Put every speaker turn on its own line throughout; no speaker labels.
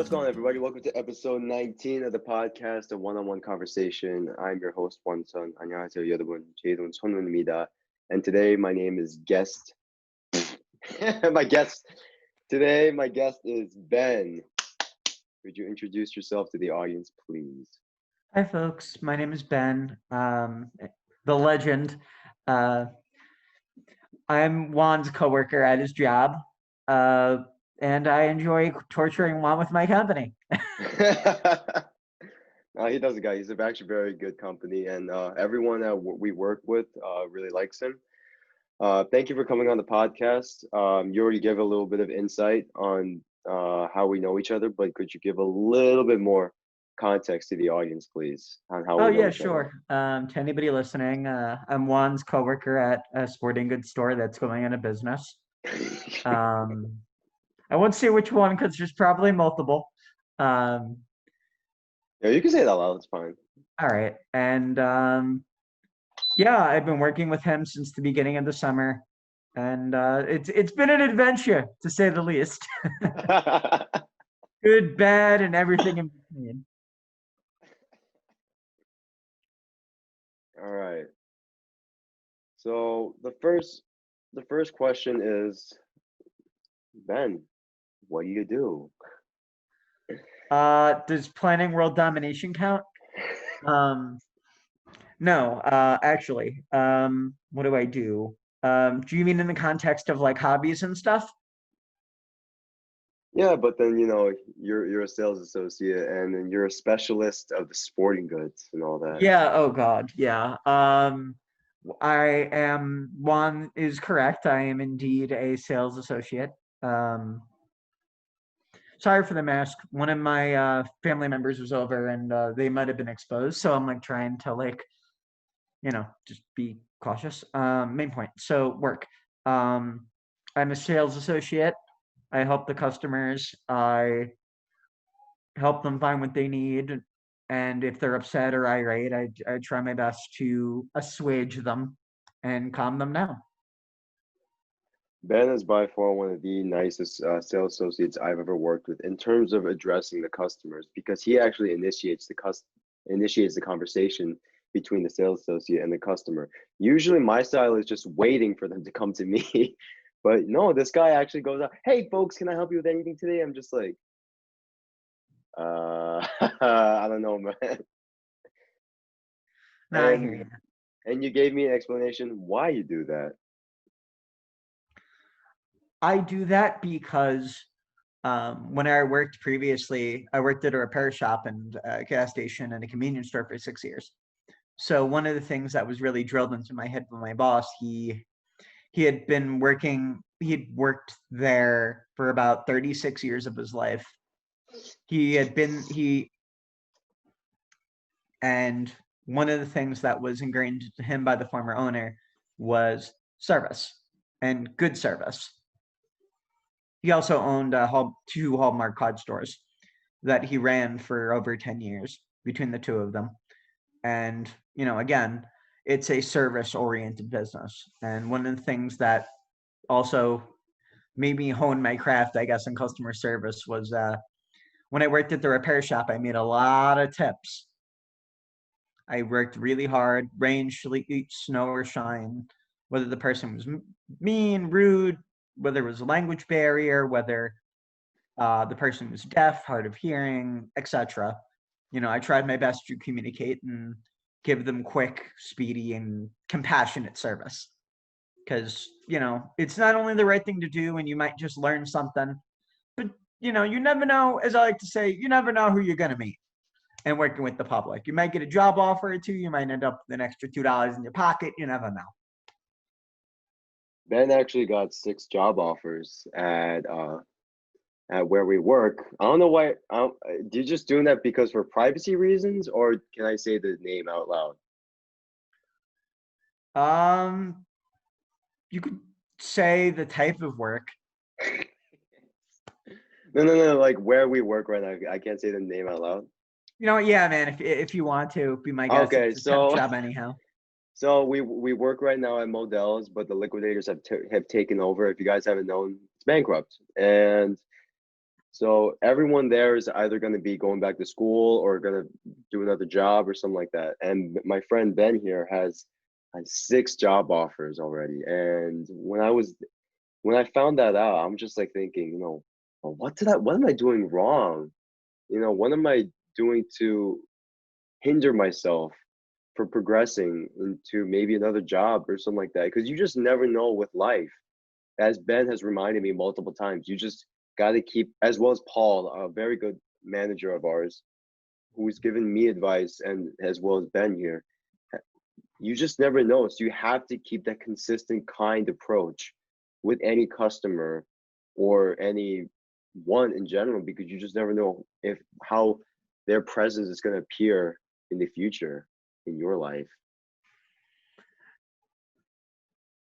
What's going on, everybody? Welcome to episode 19 of the podcast, a one-on-one conversation. I'm your host, 원선. 안녕하세요, 여러분. 제이돈 선우입니다. And today, my name is guest. my guest is Ben. Could you introduce yourself to the audience, please?
Hi, folks. My name is Ben, the legend. I'm Juan's coworker at his job, and I enjoy torturing Juan with my company.
He does, guy. He's actually very good company, and everyone that we work with really likes him. Thank you for coming on the podcast. You already gave a little bit of insight on how we know each other, but could you give a little bit more context to the audience, please, on how we know each
sure. To anybody listening, I'm Juan's coworker at a sporting goods store that's going out of business. I won't say which one because there's probably multiple.
Yeah, you can say that loud. It's fine.
All right, and yeah, I've been working with him since the beginning of the summer, and it's been an adventure to say the least. Good, bad, and everything in between.
All right. So the first question is, Ben, what do you do?
Does planning world domination count? No, actually. What do I do? Do you mean in the context of like hobbies and stuff?
Yeah, but then you're a sales associate, and then you're a specialist of the sporting goods and all that.
Yeah. Oh God. Yeah. Juan is correct. I am indeed a sales associate. Sorry for the mask. One of my family members was over, and they might have been exposed. So I'm like trying to just be cautious. Main point. So work. I'm a sales associate. I help the customers. I help them find what they need. And if they're upset or irate, I try my best to assuage them and calm them down.
Ben is by far one of the nicest sales associates I've ever worked with in terms of addressing the customers, because he actually initiates the conversation between the sales associate and the customer. Usually my style is just waiting for them to come to me. But no, this guy actually goes out, "Hey folks, can I help you with anything today?" I'm just like, I don't know, man.
No, I hear you.
And you gave me an explanation why you do that.
I do that because when I worked previously, I worked at a repair shop and a gas station and a convenience store for 6 years. So one of the things that was really drilled into my head by my boss, he had worked there for about 36 years of his life. And one of the things that was ingrained to him by the former owner was service and good service. He also owned two Hallmark card stores that he ran for over 10 years between the two of them. And, again, it's a service-oriented business. And one of the things that also made me hone my craft, I guess, in customer service was when I worked at the repair shop, I made a lot of tips. I worked really hard, rain, sleet, snow, or shine, whether the person was mean, rude, whether it was a language barrier, whether the person was deaf, hard of hearing, etc. I tried my best to communicate and give them quick, speedy, and compassionate service. Because, it's not only the right thing to do and you might just learn something, but, you never know, as I like to say, you never know who you're going to meet and working with the public. You might get a job offer or two. You might end up with an extra $2 in your pocket. You never know.
Ben actually got 6 job offers at where we work. I don't know why. You're just doing that because for privacy reasons, or can I say the name out
loud? You could say the type of work.
No. Like where we work right now, I can't say the name out loud.
Yeah, man. If you want to, be my guest.
Okay, so
job anyhow.
So we work right now at Modell's, but the liquidators have taken over. If you guys haven't known, it's bankrupt, and So everyone there is either going to be going back to school or going to do another job or something like that. And my friend Ben here has 6 job offers already. And when I found that out, I'm just like thinking, well, what am I doing wrong? What am I doing to hinder myself for progressing into maybe another job or something like that? Because you just never know with life. As Ben has reminded me multiple times, you just got to keep, as well as Paul, a very good manager of ours, who's given me advice, and as well as Ben here, you just never know. So you have to keep that consistent, kind approach with any customer or any one in general, because you just never know if how their presence is going to appear in the future in your life.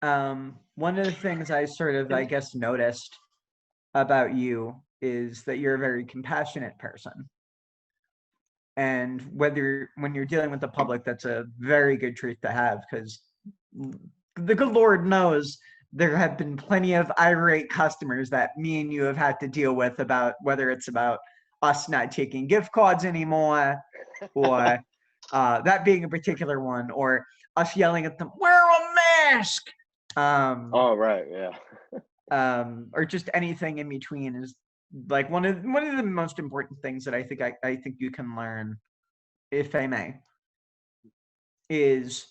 One of the things I sort of, I guess, noticed about you is that you're a very compassionate person. And when you're dealing with the public, that's a very good trait to have, because the good Lord knows there have been plenty of irate customers that me and you have had to deal with, about whether it's about us not taking gift cards anymore, or that being a particular one, or us yelling at them, wear a mask.
Oh, right, yeah.
Or just anything in between is like one of the most important things that I think you can learn, if I may, is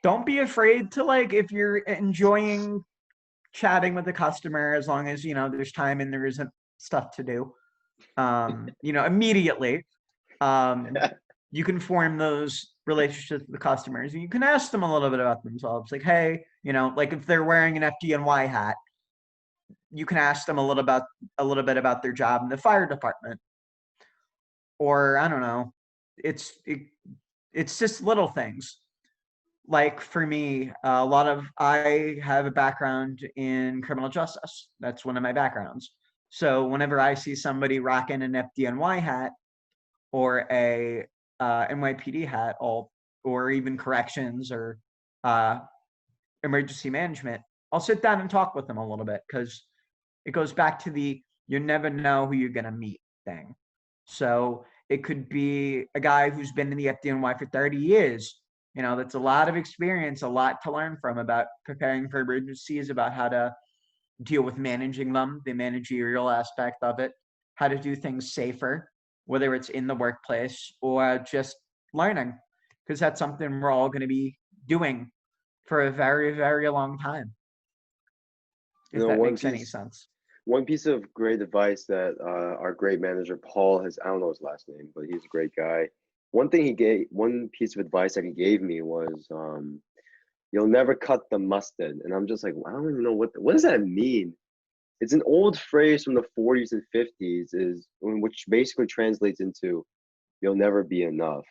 don't be afraid to, like, if you're enjoying chatting with the customer, as long as there's time and there isn't stuff to do, immediately, you can form those relationships with the customers, and you can ask them a little bit about themselves, like, hey, like if they're wearing an FDNY hat, you can ask them a little bit about their job in the fire department, or I don't know. It's just little things. Like for me, I have a background in criminal justice. That's one of my backgrounds. So whenever I see somebody rocking an FDNY hat or a NYPD hat, or even corrections or uh, emergency management, I'll sit down and talk with them a little bit, because it goes back to the you never know who you're going to meet thing. So it could be a guy who's been in the FDNY for 30 years. That's a lot of experience, a lot to learn from, about preparing for emergencies, about how to deal with managing them, the managerial aspect of it, how to do things safer, whether it's in the workplace or just learning, because that's something we're all going to be doing for a very, very long time, if that
One
makes any
piece
sense.
one piece of great advice that our great manager Paul has, I don't know his last name, but he's a great guy. One piece of advice that he gave me was, you'll never cut the mustard. And I'm just like, well, I don't even know what does that mean? It's an old phrase from the 40s and 50s, which basically translates into you'll never be enough.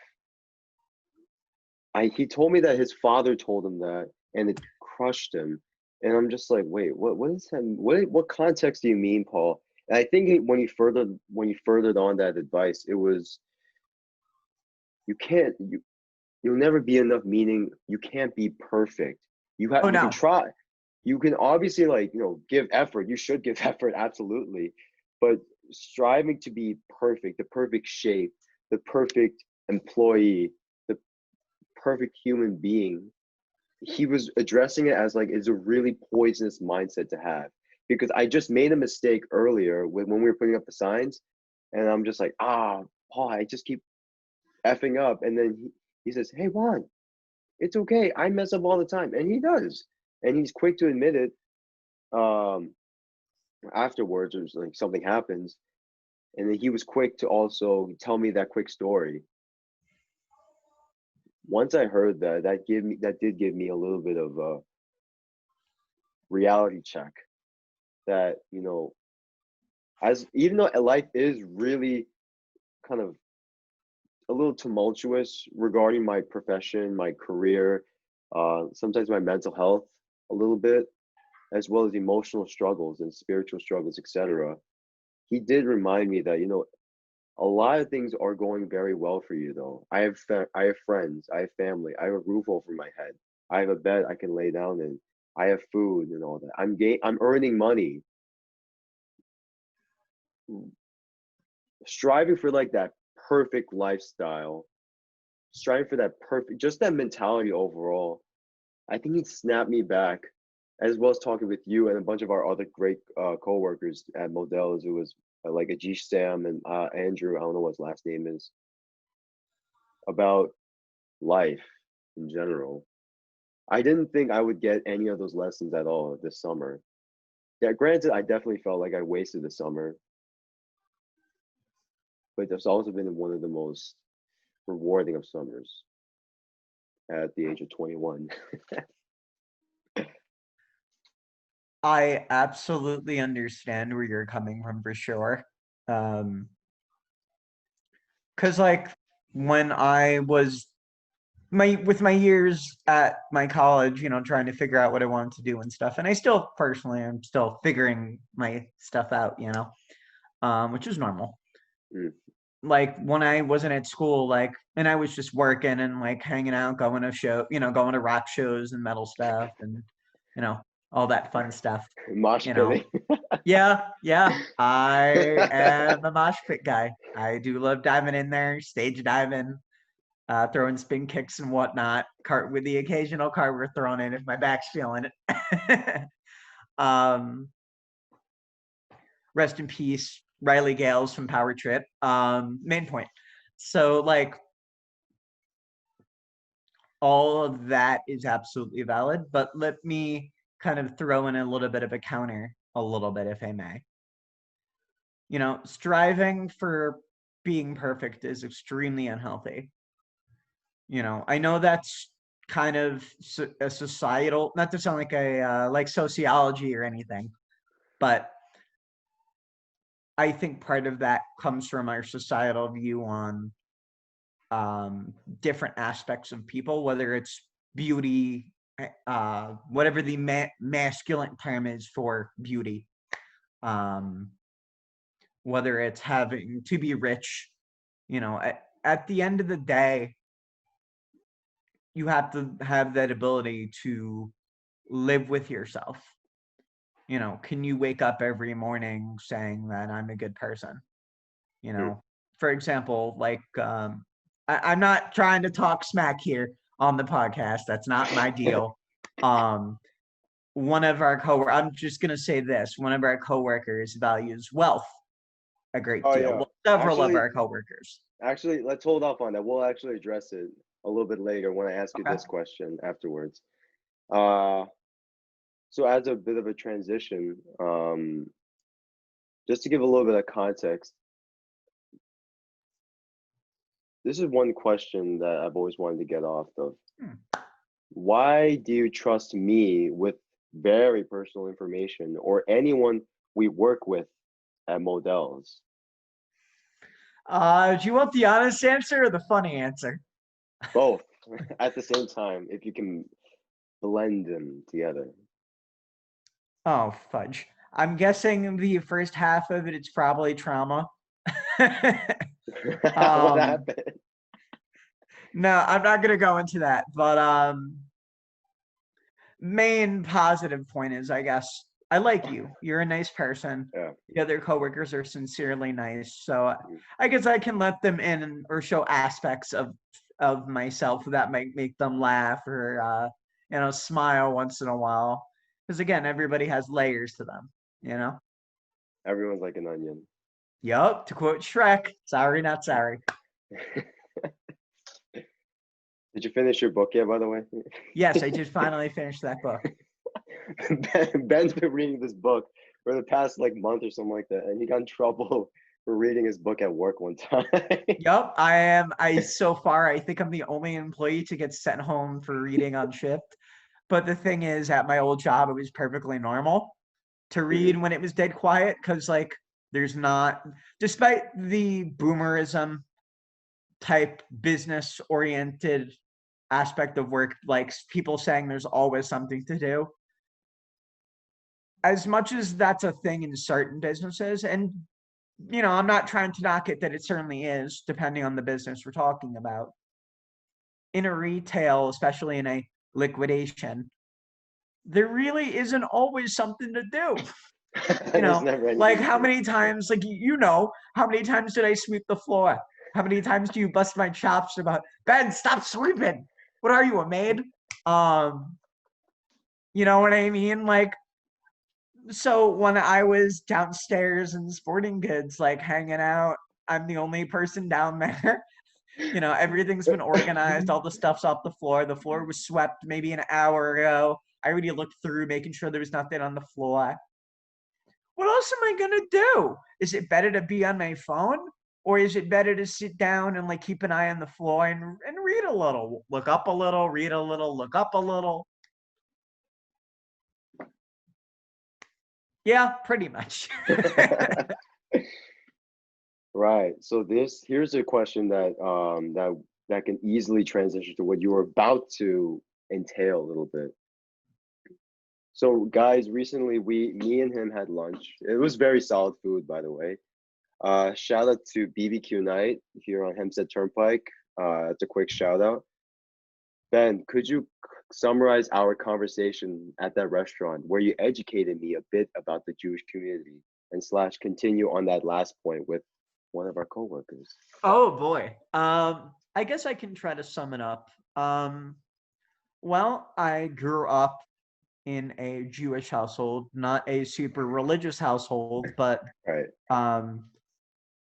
He told me that his father told him that, and it crushed him. And I'm just like, wait, what is that? What context do you mean, Paul? And I think when he furthered on that advice, it was you can't you'll never be enough, meaning you can't be perfect.
Oh
You can
no.
try. You can obviously, like, give effort. You should give effort, absolutely. But striving to be perfect, the perfect shape, the perfect employee, the perfect human being, he was addressing it as like it's a really poisonous mindset to have. Because I just made a mistake earlier when we were putting up the signs, and I'm just like, Paul, I just keep effing up. And then he says, hey Juan, it's okay, I mess up all the time. And he does, and he's quick to admit it afterwards, or like something happens. And then he was quick to also tell me that quick story. Once I heard that, that did give me a little bit of a reality check, that as even though life is really kind of a little tumultuous regarding my profession, my career, sometimes my mental health a little bit, as well as emotional struggles and spiritual struggles, etc. He did remind me that a lot of things are going very well for you, though. I have friends, I have family, I have a roof over my head, I have a bed I can lay down in, I have food and all that. I'm earning money. striving for like that perfect lifestyle, striving for that perfect, just that mentality overall. I think he'd snap me back, as well as talking with you and a bunch of our other great coworkers at Modell. It was like Ajish Sam and Andrew. I don't know what his last name is, about life in general. I didn't think I would get any of those lessons at all this summer. Yeah, granted, I definitely felt like I wasted the summer, but it's also been one of the most rewarding of summers at the age of 21.
I absolutely understand where you're coming from for sure. Cause like when I was my years at my college, trying to figure out what I wanted to do and stuff. And I still personally am still figuring my stuff out, which is normal.
Mm.
Like when I wasn't at school, like, and I was just working and like hanging out, going to rock shows and metal stuff and, all that fun stuff,
Mosh pitting.
Yeah, I am a mosh pit guy. I do love diving in there, stage diving, throwing spin kicks and whatnot, cart with the occasional cartwheel thrown in if my back's feeling it. um, Rest in peace, Riley Gales from Power Trip. Main point. So like all of that is absolutely valid, but let me kind of throw in a little bit of a counter, a little bit, if I may. Striving for being perfect is extremely unhealthy. I know that's kind of a societal, not to sound like like sociology or anything, but I think part of that comes from our societal view on different aspects of people, whether it's beauty, whatever the masculine term is for beauty, whether it's having to be rich, at the end of the day, you have to have that ability to live with yourself. Can you wake up every morning saying that I'm a good person?
Mm.
For example, like I'm not trying to talk smack here on the podcast. That's not my deal. One of our I'm just gonna say this. One of our coworkers values wealth a great
Oh
deal.
yeah.
Well, several of our coworkers.
Actually, let's hold off on that. We'll actually address it a little bit later when I ask you
Okay.
this question afterwards. Uh, so as a bit of a transition, just to give a little bit of context, this is one question that I've always wanted to get off of. Why do you trust me with very personal information or anyone we work with at Modell's?
Do you want the honest answer or the funny answer?
Both at the same time, if you can blend them together.
Oh, fudge. I'm guessing the first half of it's probably trauma.
What happened?
No, I'm not gonna go into that. But main positive point is, I guess, I like you. You're a nice person.
Yeah.
The other coworkers are sincerely nice. So I guess I can let them in or show aspects of myself that might make them laugh or smile once in a while. Because again, everybody has layers to them.
Everyone's like an onion.
Yup, to quote Shrek, sorry, not sorry.
Did you finish your book yet, by the way?
Yes, I just finally finished that book.
Ben's been reading this book for the past like month or something like that, and he got in trouble for reading his book at work one time.
Yup, I am. So far, I think I'm the only employee to get sent home for reading on shift. But the thing is, at my old job, it was perfectly normal to read when it was dead quiet because, like, there's not, despite the boomerism type business oriented aspect of work, like people saying there's always something to do. As much as that's a thing in certain businesses, and I'm not trying to knock it that it certainly is, depending on the business we're talking about. In a retail, especially in a liquidation, there really isn't always something to do.
There's never
Like
anything
how
to
many times, like how many times did I sweep the floor? How many times do you bust my chops about, Ben, stop sweeping? What are you, a maid? Um, you know what I mean? Like, so when I was downstairs in sporting goods, like hanging out, I'm the only person down there. Everything's been organized, all the stuff's off the floor. The floor was swept maybe an hour ago. I already looked through, making sure there was nothing on the floor. What else am I gonna do? Is it better to be on my phone? Or is it better to sit down and like keep an eye on the floor and read a little, look up a little, read a little, look up a little? Yeah, pretty much.
Right. So here's a question that can easily transition to what you were about to entail a little bit. So guys, recently me and him had lunch. It was very solid food, by the way. Shout out to BBQ Night here on Hempstead Turnpike. It's a quick shout out. Ben, could you summarize our conversation at that restaurant where you educated me a bit about the Jewish community and slash continue on that last point with one of our coworkers?
Oh boy. I guess I can try to sum it up. Well, I grew up in a Jewish household, not a super religious household, but
Right.
um,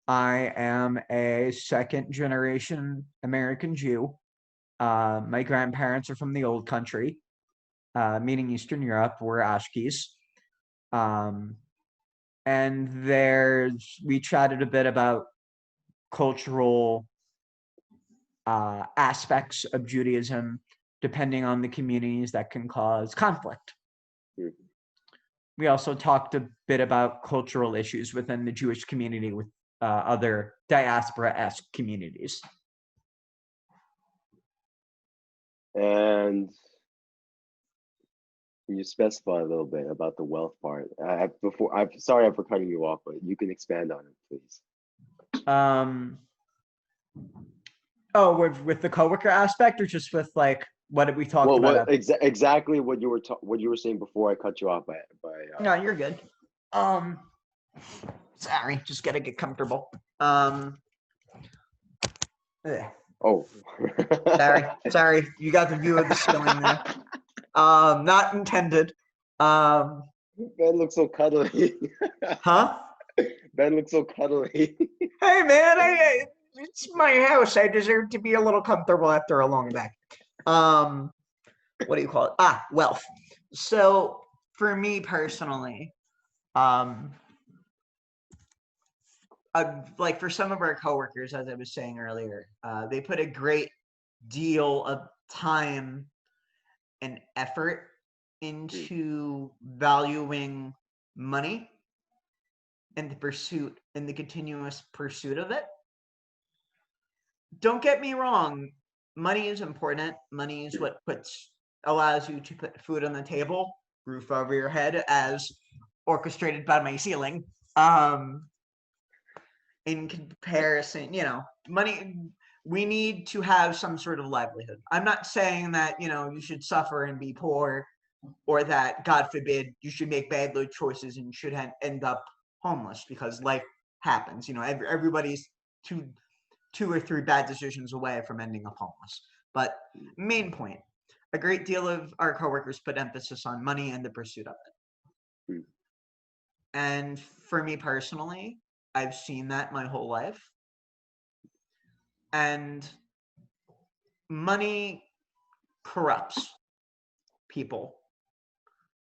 I am a second generation American Jew. My grandparents are from the old country, meaning Eastern Europe. We're Ashkes. Um, and we chatted a bit about cultural aspects of Judaism, depending on the communities that can cause conflict.
Mhm.
We also talked a bit about cultural issues within the Jewish community with other diaspora-esque communities.
And you specify a little bit about the wealth part. I'm sorry for cutting you off, but you can expand on it, please.
Oh, with the coworker aspect, or just with like what we talked
Well,
about?
exactly what you were saying before I cut you off
No, you're good. Sorry, just gotta get comfortable.
Oh,
sorry, you got the view of the ceiling there. Not intended.
Ben looks so cuddly.
Huh?
Ben looks so cuddly.
Hey man, it's my house. I deserve to be a little comfortable after a long day. What do you call it? Wealth. So for me personally, like for some of our coworkers, as I was saying earlier, they put a great deal of time and effort into valuing money and the continuous pursuit of it. Don't get me wrong, money is important. Money is what allows you to put food on the table, roof over your head, as orchestrated by my ceiling. In comparison, money, we need to have some sort of livelihood. I'm not saying that, you should suffer and be poor, or that, God forbid, you should make bad choices and should end up homeless, because life happens. Everybody's two or three bad decisions away from ending up homeless. But main point, a great deal of our coworkers put emphasis on money and the pursuit of it. And for me personally, I've seen that my whole life. And money corrupts people.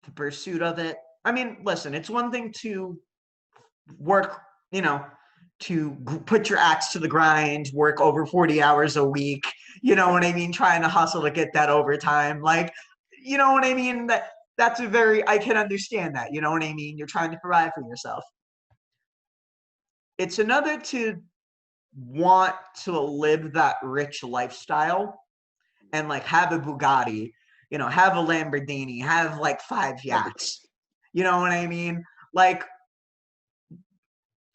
The pursuit of it. I mean, listen, it's one thing to work, to put your axe to the grind, work over 40 hours a week, you know what I mean? Trying to hustle to get that overtime. Like, you know what I mean? That's I can understand that, you know what I mean? You're trying to provide for yourself. It's another to want to live that rich lifestyle and like have a Bugatti, have a Lamborghini, have like 5 yachts. You know what I mean? Like,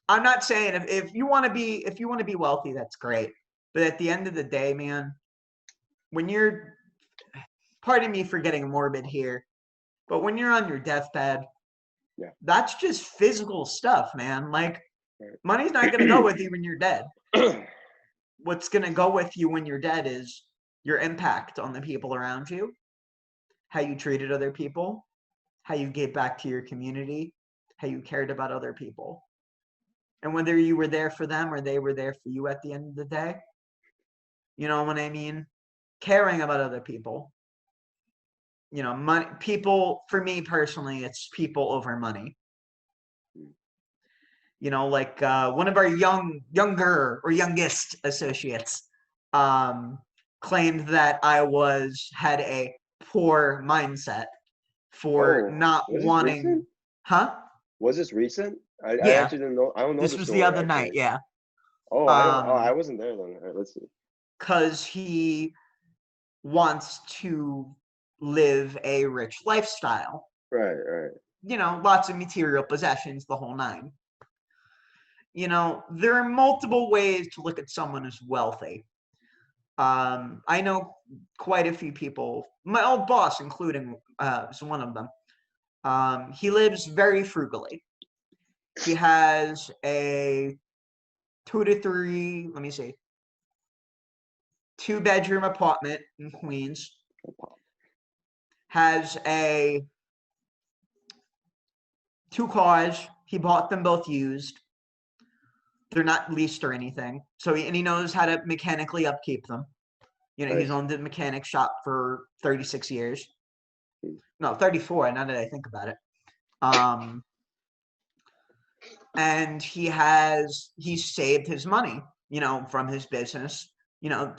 I'm not saying if you want to be wealthy, that's great. But at the end of the day, man, when you're, pardon me for getting morbid here, but when you're on your deathbed,
Yeah.
That's just physical stuff, man. Like,
Right.
money's not going to go with you when you're dead. What's going to go with you when you're dead is your impact on the people around you, how you treated other people, how you gave back to your community, how you cared about other people. And whether you were there for them or they were there for you at the end of the day, you know what I mean? Caring about other people. You know, money, people, for me personally, it's people over money. You know, like one of our younger or youngest associates claimed that I had a poor mindset for
Oh,
not
was this
wanting,
recent?
huh?
Was this recent? I
Yeah,
actually didn't know. I don't know
this
the
was the
story
other night.
actually.
Yeah,
Oh, I don't. Oh, I wasn't there then. All right, let's see.
because he wants to live a rich lifestyle.
Right, right.
You know, lots of material possessions, the whole nine. You know, there are multiple ways to look at someone as wealthy. I know quite a few people, my old boss, including is one of them. He lives very frugally. He has a 2-bedroom apartment in Queens. Has 2 cars. He bought them both used. They're not leased or anything. So he knows how to mechanically upkeep them. You know, he's
Nice.
owned a mechanic shop for 36 years.
Hmm.
No, 34, now that I think about it. And he's saved his money, you know, from his business. You know,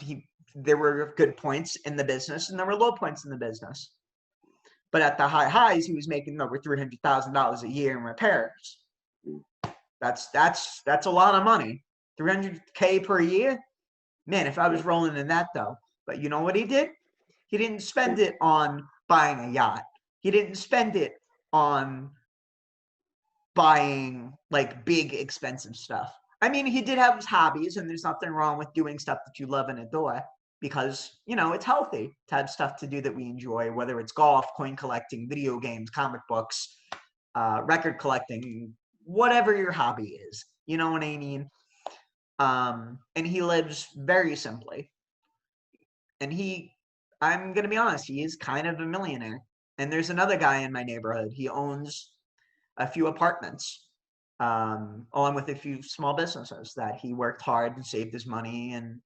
there were good points in the business and there were low points in the business. But at the high highs, he was making over $300,000 a year in repairs. That's a lot of money. $300K per year? Man, if I was rolling in that though. But you know what he did? He didn't spend it on buying a yacht. He didn't spend it on buying like big expensive stuff. I mean, he did have his hobbies, and there's nothing wrong with doing stuff that you love and adore because, you know, it's healthy to have stuff to do that we enjoy, whether it's golf, coin collecting, video games, comic books, record collecting, whatever your hobby is. You know what I mean? And he lives very simply. And I'm going to be honest, he is kind of a millionaire. And there's another guy in my neighborhood. He owns a few apartments, along with a few small businesses that he worked hard and saved his money and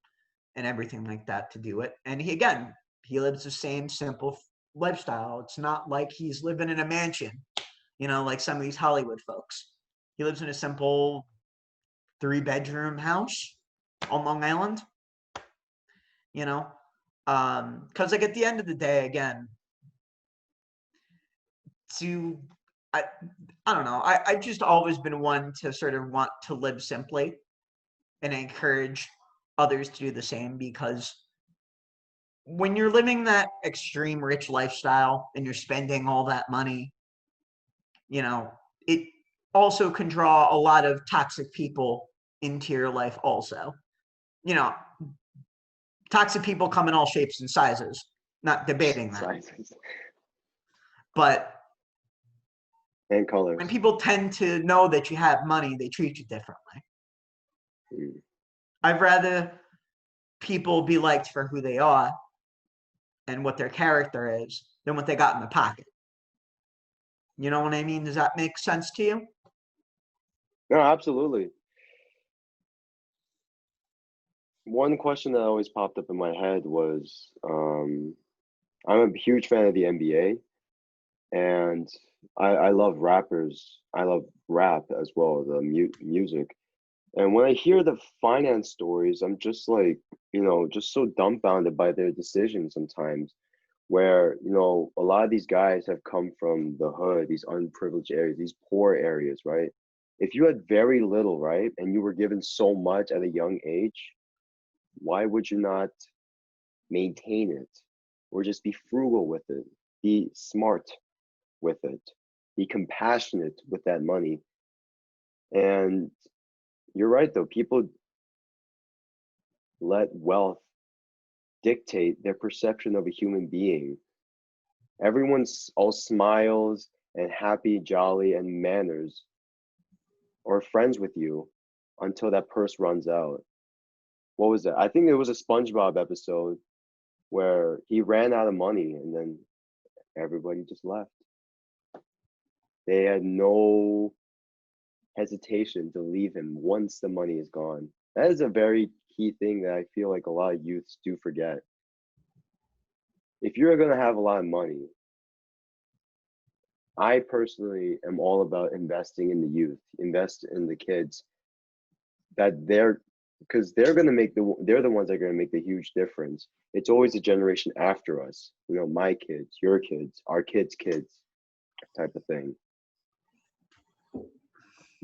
everything like that to do it. And he lives the same simple lifestyle. It's not like he's living in a mansion, you know, like some of these Hollywood folks. He lives in a simple 3-bedroom house on Long Island, you know, because like at the end of the day, again, to I don't know. I've just always been one to sort of want to live simply and encourage others to do the same because when you're living that extreme rich lifestyle and you're spending all that money, you know, it also can draw a lot of toxic people into your life also. You know, toxic people come in all shapes and sizes, not debating that.
Sizes
But
and
when
colors.
people tend to know that you have money, they treat you differently.
Mm.
I'd rather people be liked for who they are and what their character is than what they got in the pocket. You know what I mean? Does that make sense to you?
No, absolutely. One question that always popped up in my head was, I'm a huge fan of the NBA, and I love rappers. I love rap as well, the music. And when I hear the finance stories, I'm just like, just so dumbfounded by their decisions sometimes, where, a lot of these guys have come from the hood, these unprivileged areas, these poor areas, right? If you had very little, right, and you were given so much at a young age, why would you not maintain it or just be frugal with it, be smart with it, be compassionate with that money? And you're right, though, people let wealth dictate their perception of a human being. Everyone's all smiles and happy, jolly, and manners, or friends with you until that purse runs out. What was it? I think it was a SpongeBob episode where he ran out of money and then everybody just left. They had no hesitation to leave him once the money is gone. That is a very key thing that I feel like a lot of youths do forget. If you're going to have a lot of money, I personally am all about investing in the youth, invest in the kids that because they're going to they're the ones that are going to make the huge difference. It's always a generation after us, my kids, your kids, our kids' kids type of thing.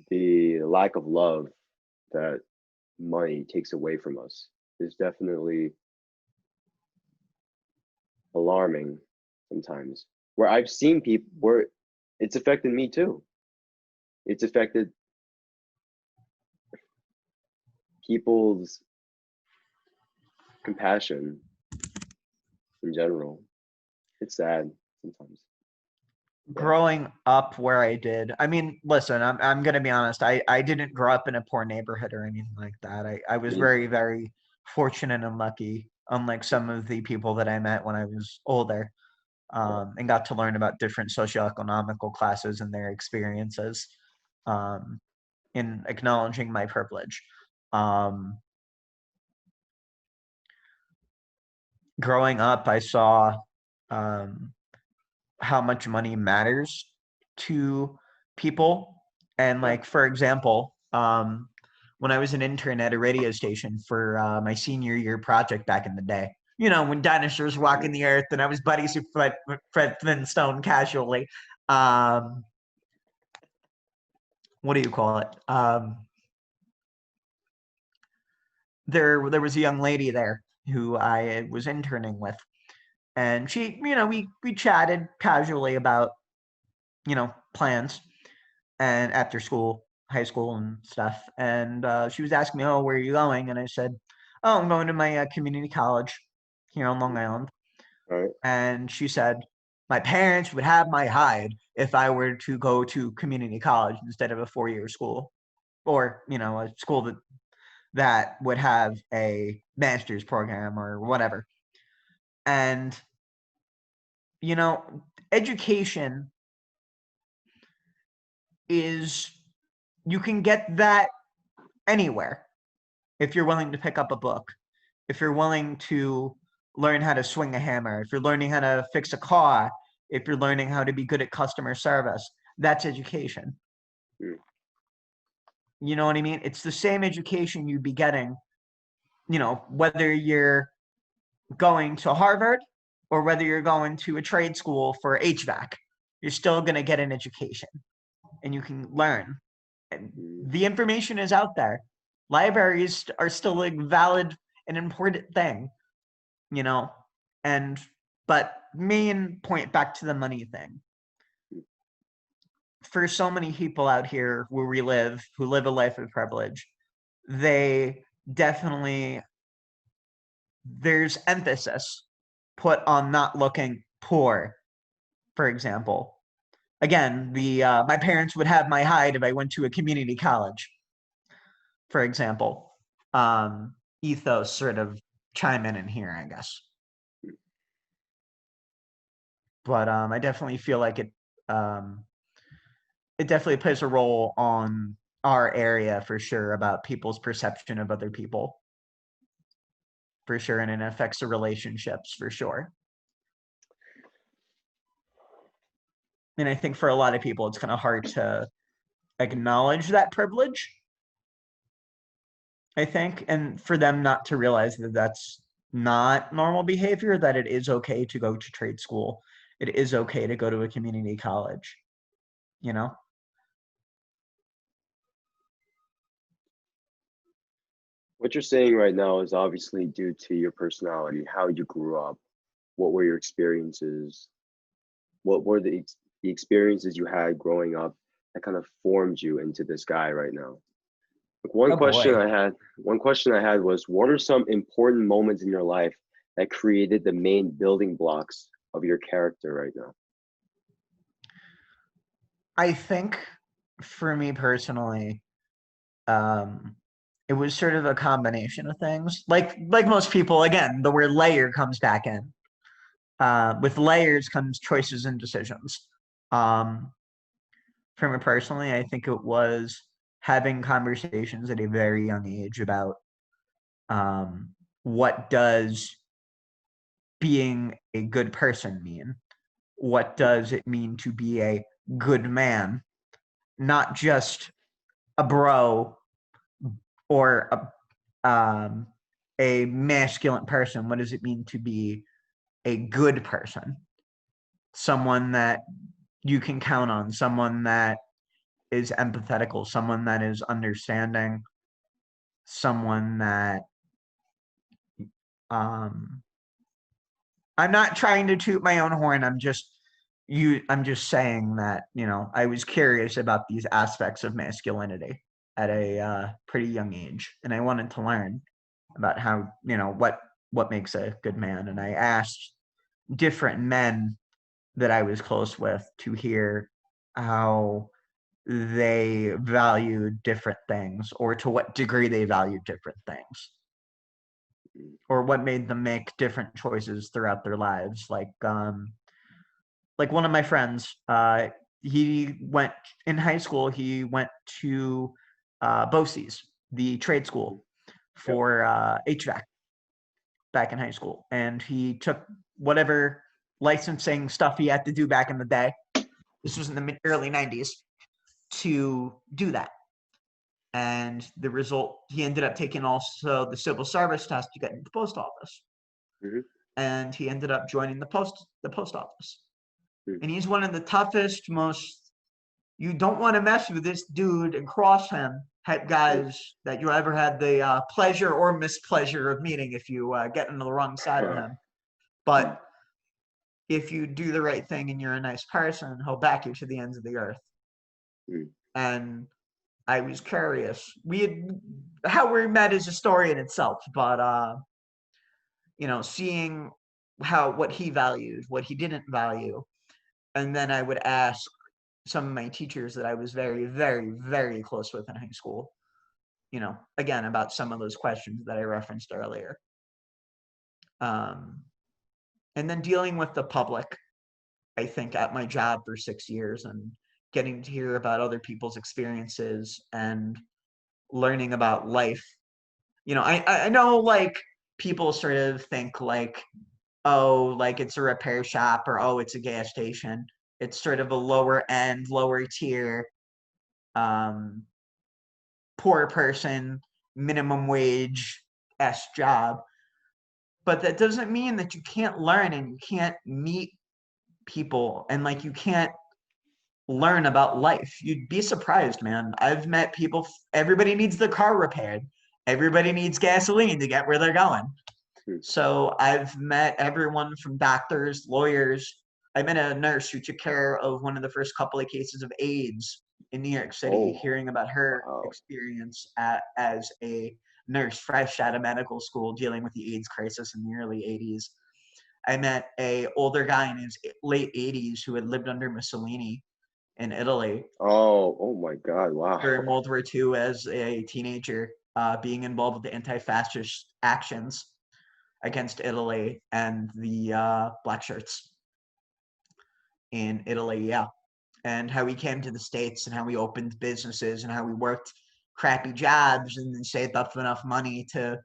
The lack of love that money takes away from us is definitely alarming sometimes, where I've seen people where it's affected me too. It's affected people's compassion in general. It's sad sometimes.
Growing up where I did, I mean, listen, I'm gonna be honest. I didn't grow up in a poor neighborhood or anything like that. I was very, very fortunate and lucky, unlike some of the people that I met when I was older, and got to learn about different socioeconomical classes and their experiences, in acknowledging my privilege. Growing up, I saw how much money matters to people. And like, for example, when I was an intern at a radio station for my senior year project back in the day, when dinosaurs walking the earth and I was buddies with Fred Flintstone casually. What do you call it? There was a young lady there who I was interning with, and she, we chatted casually about, plans and after school, high school and stuff. And she was asking me, "Oh, where are you going?" And I said, "Oh, I'm going to my community college here on Long Island."
Right.
And she said, "My parents would have my hide if I were to go to community college instead of a 4-year school, or a school that would have a master's program or whatever." And education is, you can get that anywhere if you're willing to pick up a book, if you're willing to learn how to swing a hammer, if you're learning how to fix a car, if you're learning how to be good at customer service. That's education.
Mm.
You know what I mean? It's the same education you'd be getting, whether you're going to Harvard or whether you're going to a trade school for HVAC. You're still going to get an education and you can learn. The information is out there. Libraries are still a valid and important thing, but main point back to the money thing. For so many people out here where we live, who live a life of privilege, they definitely, there's emphasis put on not looking poor, for example. Again, my parents would have my hide if I went to a community college, for example. Ethos sort of chime in here, I guess. But I definitely feel like it definitely plays a role on our area for sure about people's perception of other people, for sure, and it affects the relationships for sure. And I think for a lot of people, it's kind of hard to acknowledge that privilege, I think, and for them not to realize that that's not normal behavior, that it is okay to go to trade school. It is okay to go to a community college,
What you're saying right now is obviously due to your personality, how you grew up, what were your experiences, what were the experiences you had growing up that kind of formed you into this guy right now. Like one
Oh
question
boy.
I had was, what are some important moments in your life that created the main building blocks of your character right now?
I think for me personally, um, it was sort of a combination of things. Like most people, again, the word layer comes back in. With layers comes choices and decisions. Um, for me personally, I think it was having conversations at a very young age about um, what does being a good person mean? What does it mean to be a good man? Not just a bro or a masculine person. What does it mean to be a good person? Someone that you can count on, someone that is empathetical, someone that is understanding, someone that um I'm not trying to toot my own horn. I'm just saying that, I was curious about these aspects of masculinity at a pretty young age, and I wanted to learn about how, what makes a good man. And I asked different men that I was close with to hear how they valued different things, or to what degree they valued different things, or what made them make different choices throughout their lives. Like one of my friends, he went in high school. He went to BOCES, the trade school
Yep.
for HVAC back in high school, and he took whatever licensing stuff he had to do back in the day. This was in the early '90s to do that. And the result, he ended up taking also the civil service test to get into the post office,
Hmm.
and he ended up joining the post office.
Hmm.
And he's one of the toughest, most, you don't want to mess with this dude and cross him type guys that you ever had the pleasure or mispleasure of meeting if you get into the wrong side of him. But if you do the right thing and you're a nice person, he'll back you to the ends of the earth. And I was curious. How we met is a story in itself, but seeing what he valued, what he didn't value, and then I would ask some of my teachers that I was very, very, very close with in high school, again, about some of those questions that I referenced earlier. Um, and then dealing with the public, I think, at my job for 6 years, and getting to hear about other people's experiences and learning about life. I know, like, people sort of think like, oh, like it's a repair shop, or oh, it's a gas station. It's sort of a lower end, lower tier, um, poor person, minimum wage job. But that doesn't mean that you can't learn and you can't meet people, and like you can't learn about life. You'd be surprised, man. I've met people, everybody needs their car repaired. Everybody needs gasoline to get where they're going. So I've met everyone from doctors, lawyers. I met a nurse who took care of one of the first couple of cases of AIDS in New York City,
Oh,
hearing about her
wow.
experience as a nurse fresh out of medical school dealing with the AIDS crisis in the early 80s. I met a older guy in his late 80s who had lived under Mussolini in Italy
Oh my God.
during
Wow.
World War II as a teenager, being involved with the anti-fascist actions against Italy and the black shirts in Italy, yeah. And how he came to the States and how he opened businesses and how he worked crappy jobs and then saved up enough money to,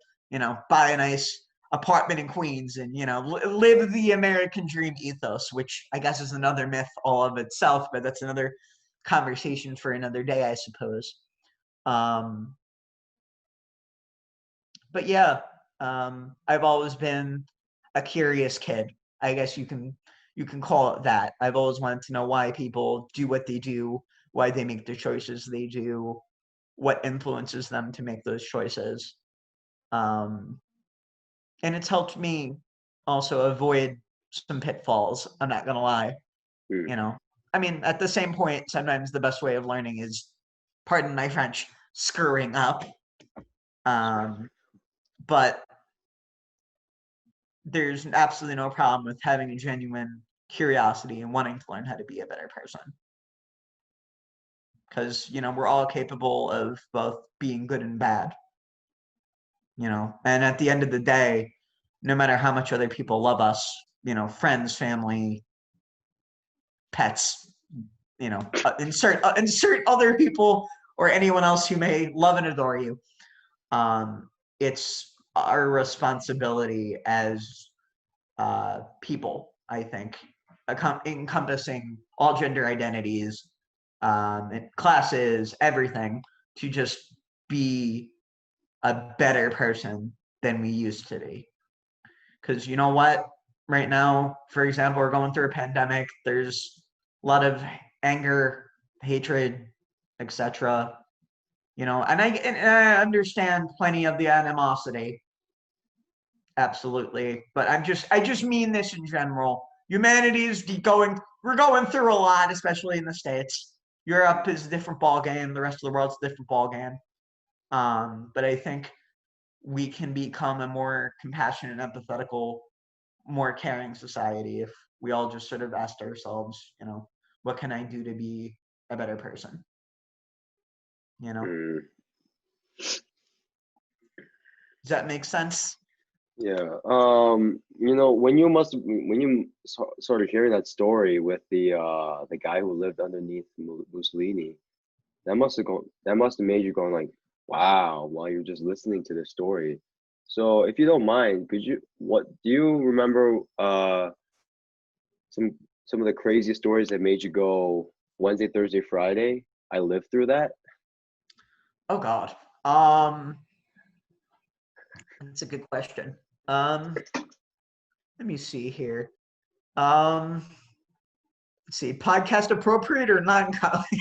buy a nice apartment in Queens and, live the American dream ethos, which I guess is another myth all of itself, but that's another conversation for another day, I suppose. Um, but yeah, I've always been a curious kid. I guess you can call it that. I've always wanted to know why people do what they do, why they make the choices they do, what influences them to make those choices. Um, and it's helped me also avoid some pitfalls. I'm not gonna lie.
Hmm.
You know, I mean, at the same point, sometimes the best way of learning is, pardon my French, screwing up. Um, but there's absolutely no problem with having a genuine curiosity and wanting to learn how to be a better person. because, we're all capable of both being good and bad, and at the end of the day, no matter how much other people love us, friends, family, pets, insert other people or anyone else who may love and adore you. It's our responsibility as people, I think, encompassing all gender identities, classes, everything, to just be a better person than we used to be. Because you know what? Right now, for example, we're going through a pandemic. There's a lot of anger, hatred, etc. And I understand plenty of the animosity. Absolutely. But I just mean this in general. We're going through a lot, especially in the States. Europe is a different ball game. The rest of the world's a different ball game. But I think we can become a more compassionate, empathetical, more caring society if we all just sort of asked ourselves, what can I do to be a better person?
Mm.
Does that make sense?
Yeah. When you sort of hearing that story with the guy who lived underneath Mussolini, that must have made you going like, wow, while you're just listening to this story. So if you don't mind, do you remember some of the craziest stories that made you go Wednesday, Thursday, Friday? I lived through that.
Oh God. That's a good question. Let me see here. Let's see, podcast appropriate or non?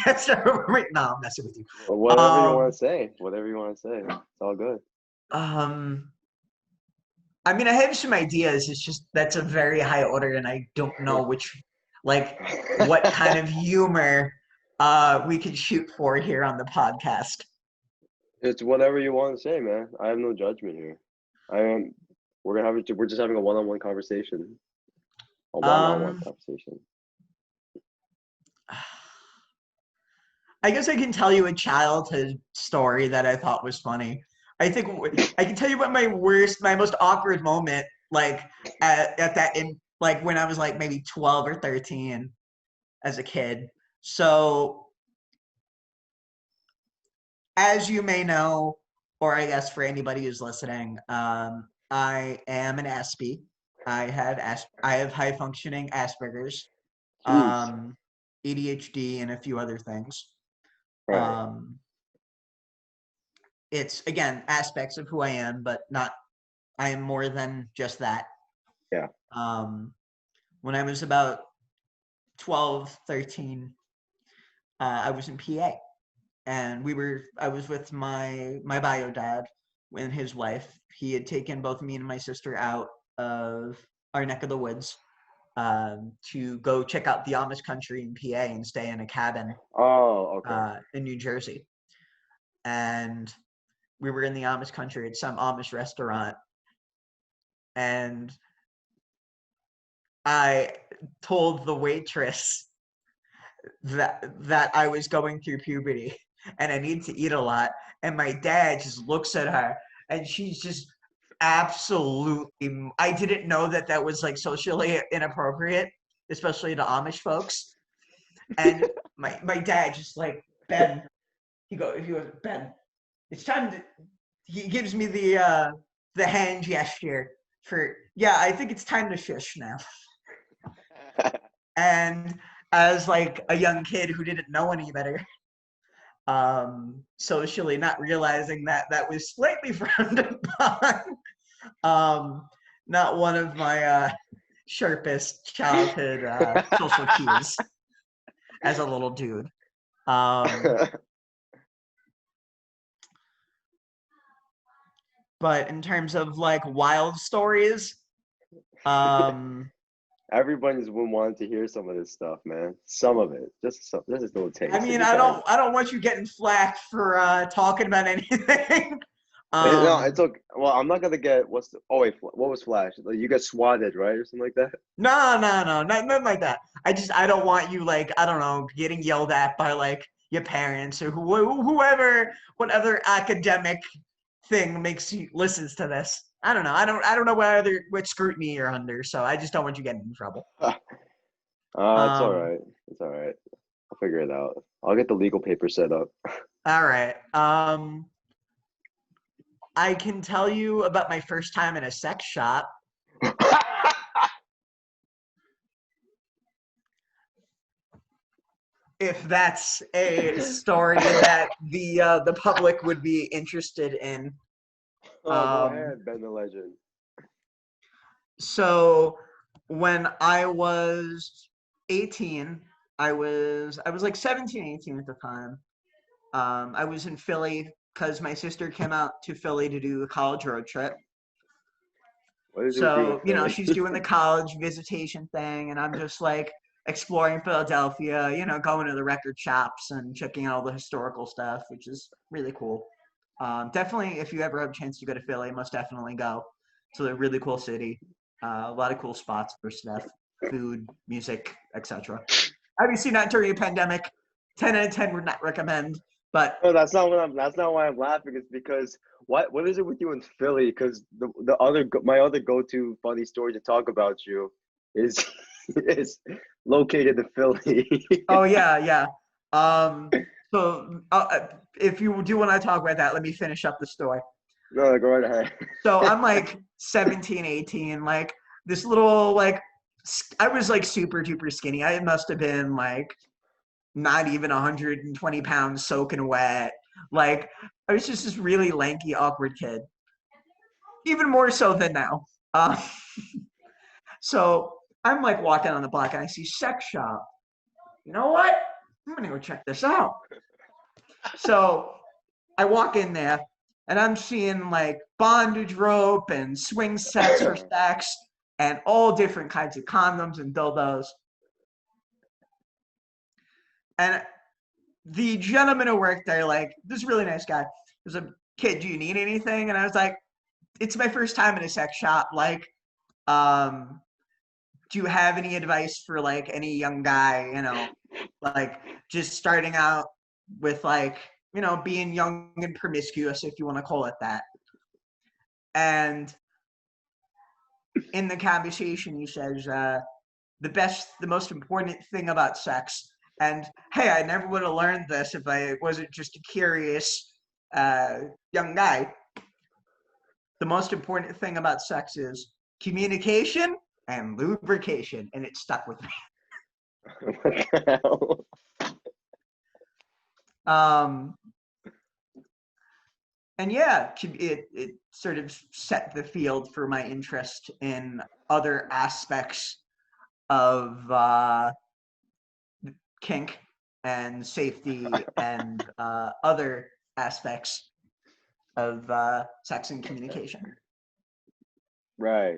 Yes, right now I'm messing with you.
Whatever you want to say. Whatever you want to say. It's all good.
I mean, I have some ideas. It's just that's a very high order, and I don't know what kind of humor we could shoot for here on the podcast.
It's whatever you want to say, man. I have no judgment here. We're just having a one-on-one conversation. A one-on-one conversation.
I guess I can tell you a childhood story that I thought was funny. I think I can tell you what my most awkward moment, like when I was like maybe 12 or 13 as a kid. So, as you may know, or I guess for anybody who's listening, I am an ASPE. I have high functioning ASPERGER'S,
Jeez.
ADHD, and a few other things.
Right.
It's again aspects of who I am, but I am more than just that.
Yeah.
When I was about 12, 13, I was in PA, and I was with my bio dad and his wife. He had taken both me and my sister out of our neck of the woods to go check out the Amish country in PA and stay in a cabin.
Oh, okay.
In New Jersey. And we were in the Amish country at some Amish restaurant, and I told the waitress that I was going through puberty and I need to eat a lot. And my dad just looks at her, and she's just absolutely. I didn't know that was like socially inappropriate, especially to Amish folks. And my dad just like, Ben, he goes, Ben, it's time to. He gives me the hand gesture for, yeah, I think it's time to shush now. And as like a young kid who didn't know any better, socially not realizing that was slightly frowned upon, not one of my sharpest childhood social cues as a little dude. But in terms of like wild stories,
everybody's been wanting to hear some of this stuff, man. Some of it, just a little taste.
I mean, I don't want you getting flack for talking about anything.
No, it's okay. Well, I'm not gonna get what was Flash? Like, you got swatted, right, or something like that?
No, nothing like that. I don't want you, like, I don't know, getting yelled at by like your parents or whoever, whatever academic thing makes you listens to this. I don't know. I don't know what scrutiny you're under, so I just don't want you getting in trouble.
It's all
Um,
right. It's all right. I'll figure it out. I'll get the legal paper set up.
all right. I can tell you about my first time in a sex shop. If that's a story that the public would be interested in.
Oh, go ahead, Ben the Legend.
So when I was 18, I was like 17, 18 at the time. I was in Philly because my sister came out to Philly to do a college road trip.
What is it with you in
So,
Philly?
she's doing the college visitation thing, and I'm just like exploring Philadelphia, going to the record shops and checking out all the historical stuff, which is really cool. Definitely, if you ever have a chance to go to Philly, most definitely go. It's a really cool city. A lot of cool spots for stuff, food, music, etc. Have you seen that during a pandemic? 10 out of 10 would not recommend. But
No, that's not what I'm. That's not why I'm laughing. It's because what is it with you in Philly? Because my other go-to funny story to talk about you is is located in Philly.
oh yeah. Um, so if you do want to talk about that, let me finish up the story.
No, go right ahead.
So I'm like 17, 18, like this little like I was like super duper skinny. I must have been like not even 120 pounds soaking wet. Like I was just this really lanky, awkward kid. Even more so than now. Uh, so I'm like walking on the block and I see sex shop. You know what? I'm gonna go check this out. So I walk in there and I'm seeing like bondage rope and swing sets for sex and all different kinds of condoms and dildos. And the gentleman who worked there, like, this really nice guy, was a kid, do you need anything? And I was like, it's my first time in a sex shop. Like, um, do you have any advice for like any young guy, like just starting out with like, being young and promiscuous, if you want to call it that. And in the conversation, he says, the most important thing about sex. And hey, I never would have learned this if I wasn't just a curious young guy. The most important thing about sex is communication and lubrication, and it stuck with me.
What the hell?
Um, and yeah, it sort of set the field for my interest in other aspects of kink and safety and other aspects of sex and communication.
Right.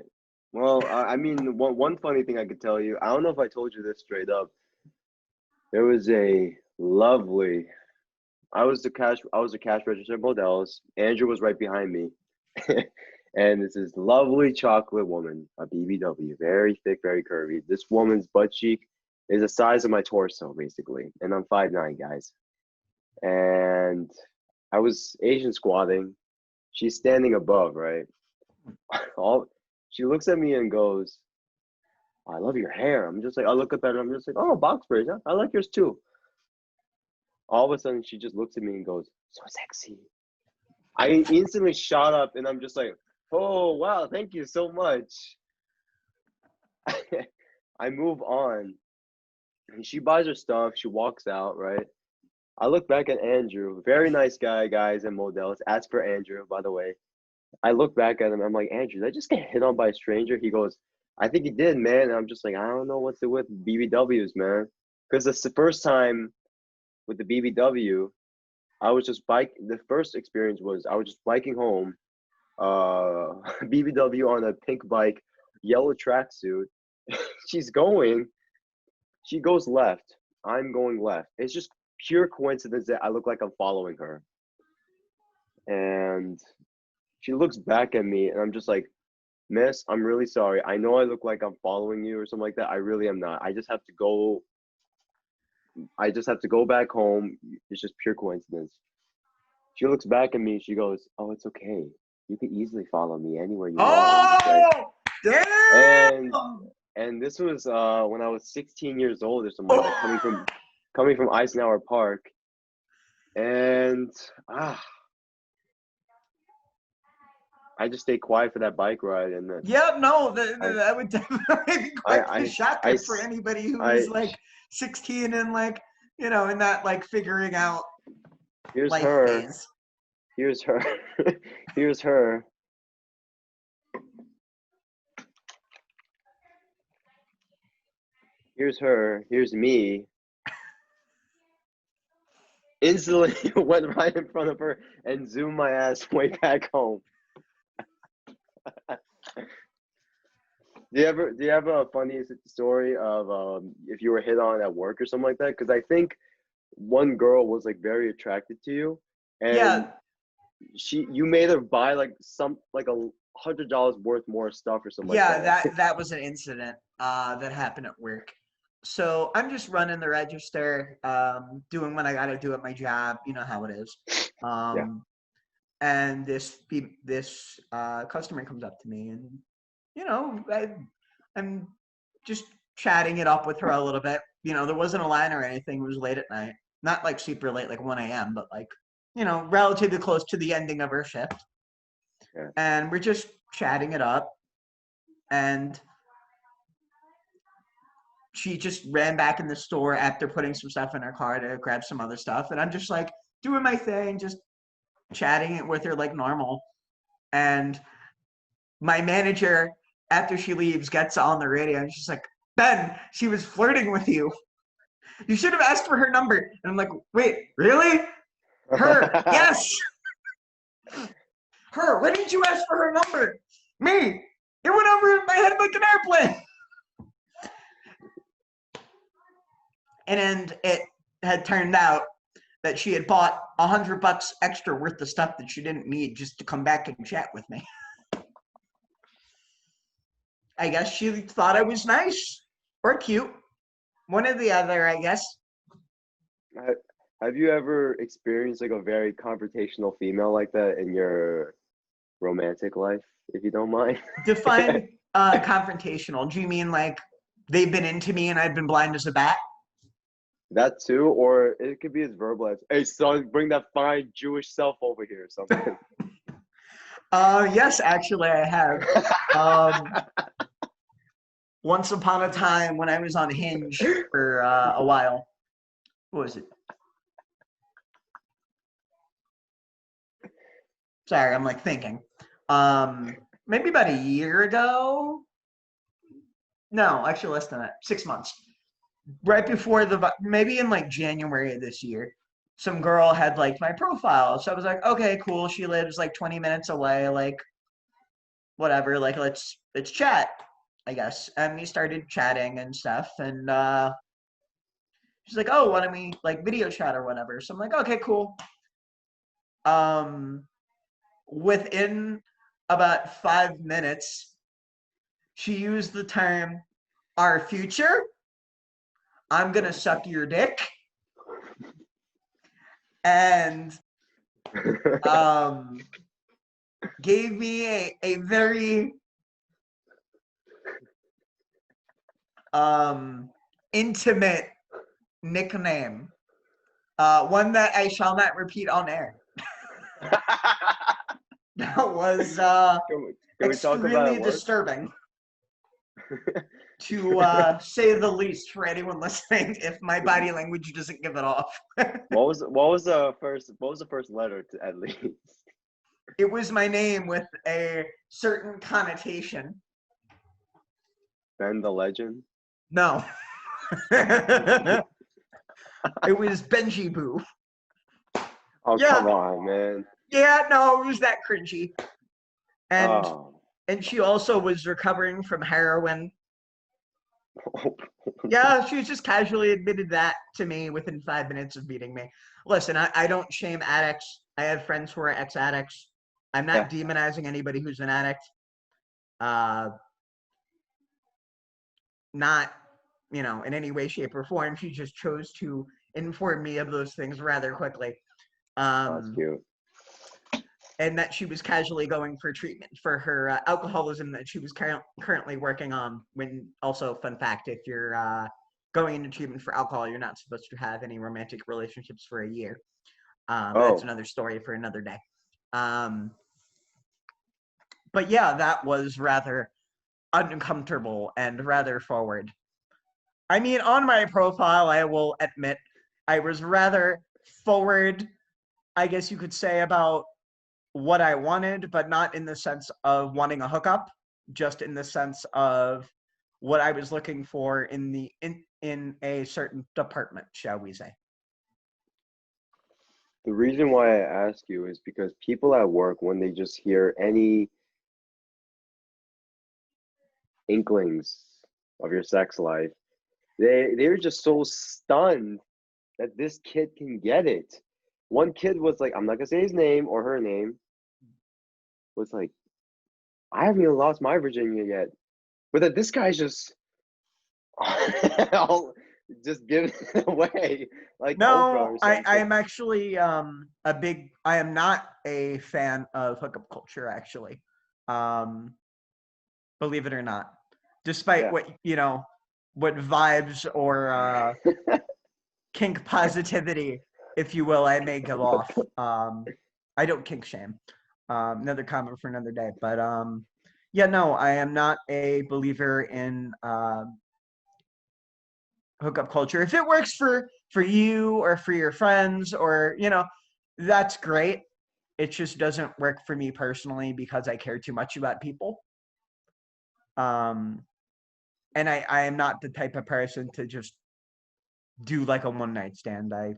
Well, I mean, one funny thing I could tell you. I don't know if I told you this straight up. There was a lovely. I was a cash register at Modell's. Andrew was right behind me. And it's this lovely chocolate woman, a BBW, very thick, very curvy. This woman's butt cheek is the size of my torso, basically. And I'm 5'9", guys. And I was Asian squatting. She's standing above, right? All She looks at me and goes, "I love your hair." I'm just like, I look up at her. I'm just like, "Oh, box braids, huh? I like yours too." All of a sudden, she just looks at me and goes, "So sexy." I instantly shot up, and I'm just like, "Oh wow, thank you so much." I move on, and she buys her stuff. She walks out, right? I look back at Andrew, very nice guy, guys, and Modell's. As for Andrew, by the way, I look back at him. I'm like, "Andrew, did I just get hit on by a stranger?" He goes, "I think he did, man." And I'm just like, I don't know what's it with BBWs, man. Because it's the first time with the BBW, I was just The first experience was I was just biking home, BBW on a pink bike, yellow tracksuit. She's going. She goes left. I'm going left. It's just pure coincidence that I look like I'm following her. And she looks back at me, and I'm just like, "Miss, I'm really sorry. I know I look like I'm following you or something like that. I really am not. I just have to go I just have to go back home. It's just pure coincidence. She looks back at me. She goes, "Oh, it's okay. You can easily follow me anywhere you want."
Oh,
And
damn!
and this was when I was 16 years old or something like that, coming from Eisenhower Park, and I just stayed quiet for that bike ride, and then
Yeah, no,
I
that would definitely be
I
quite the
I I
shocker for
s-
anybody who
I
is like 16 and like, you know, in that like figuring out
here's
life
her,
phase.
here's her, here's her. Here's her, here's me. Instantly went right in front of her and zoomed my ass way back home. Do you have a funny story of if you were hit on at work or something like that? Because I think one girl was like very attracted to you, and
Yeah,
you made her buy like $100 worth more stuff or something like
yeah,
that.
that was an incident that happened at work. So I'm just running the register, doing what I got to do at my job. You know how it is.
Yeah.
And this customer comes up to me, and you know, I'm just chatting it up with her a little bit. You know, there wasn't a line or anything. It was late at night, not like super late, like 1 a.m., but like, you know, relatively close to the ending of her shift.
Yeah.
And we're just chatting it up, and she just ran back in the store after putting some stuff in her car to grab some other stuff, and I'm just like doing my thing, just chatting it with her like normal. And my manager, after she leaves, gets on the radio and she's like, "Ben, she was flirting with you. You should have asked for her number." And I'm like, "Wait, really? Her? Yes. Her. Why didn't you ask for her number? Me. It went over my head like an airplane." And it had turned out that she had bought $100 extra worth of stuff that she didn't need just to come back and chat with me. I guess she thought I was nice or cute. One or the other, I guess.
Have you ever experienced like a very confrontational female like that in your romantic life, if you don't mind?
Define confrontational. Do you mean like they've been into me and I've been blind as a bat?
That too, or it could be as verbal as, "Hey son, bring that fine Jewish self over here," or something.
Yes, actually, I have. Once upon a time when I was on Hinge for a while. What was it? Sorry, I'm like thinking. Maybe about a year ago. No, actually less than that. 6 months. Right before maybe in like January of this year, some girl had liked my profile. So I was like, okay, cool. She lives like 20 minutes away. Like, whatever. Like, let's chat, I guess. And we started chatting and stuff. And she's like, "Oh, why don't we like video chat or whatever?" So I'm like, okay, cool. Um, Within about 5 minutes, she used the term "our future." I'm gonna suck your dick, and um, gave me a very intimate nickname, one that I shall not repeat on air. That was
Can we talk about
extremely
it work?
disturbing, to say the least, for anyone listening, if my body language doesn't give it off.
What was the first letter to, at least?
It was my name with a certain connotation.
Ben the Legend?
No. It was Benji Boo.
Oh,
Yeah.
come on, man.
Yeah, no, it was that cringy. And
Oh.
and she also was recovering from heroin. Yeah, she was just casually admitted that to me within 5 minutes of meeting me. Listen, I don't shame addicts. I have friends who are ex-addicts. I'm not
Yeah.
demonizing anybody who's an addict. Uh, not in any way, shape, or form. She just chose to inform me of those things rather quickly.
That's cute.
And that she was casually going for treatment for her alcoholism that she was currently working on. When also, fun fact, if you're going into treatment for alcohol, you're not supposed to have any romantic relationships for a year. That's another story for another day. But yeah, that was rather uncomfortable and rather forward. I mean, on my profile, I will admit I was rather forward, I guess you could say, about what I wanted, but not in the sense of wanting a hookup, just in the sense of what I was looking for in a certain department, shall we say.
The reason why I ask you is because people at work, when they just hear any inklings of your sex life, they're just so stunned that this kid can get it. One kid was like, I'm not gonna say his name or her name, was like, I haven't even lost my virginity yet. But that this guy's just just giving it away like Oprah
No,
or
I
something.
am actually I am not a fan of hookup culture, actually. Um, believe it or not. Despite
Yeah.
what vibes or kink positivity, if you will, I may give off. I don't kink shame. Another comment for another day. But yeah, no, I am not a believer in hookup culture. If it works for you or for your friends, or that's great. It just doesn't work for me personally because I care too much about people. Um, and I am not the type of person to just do like a one night stand. I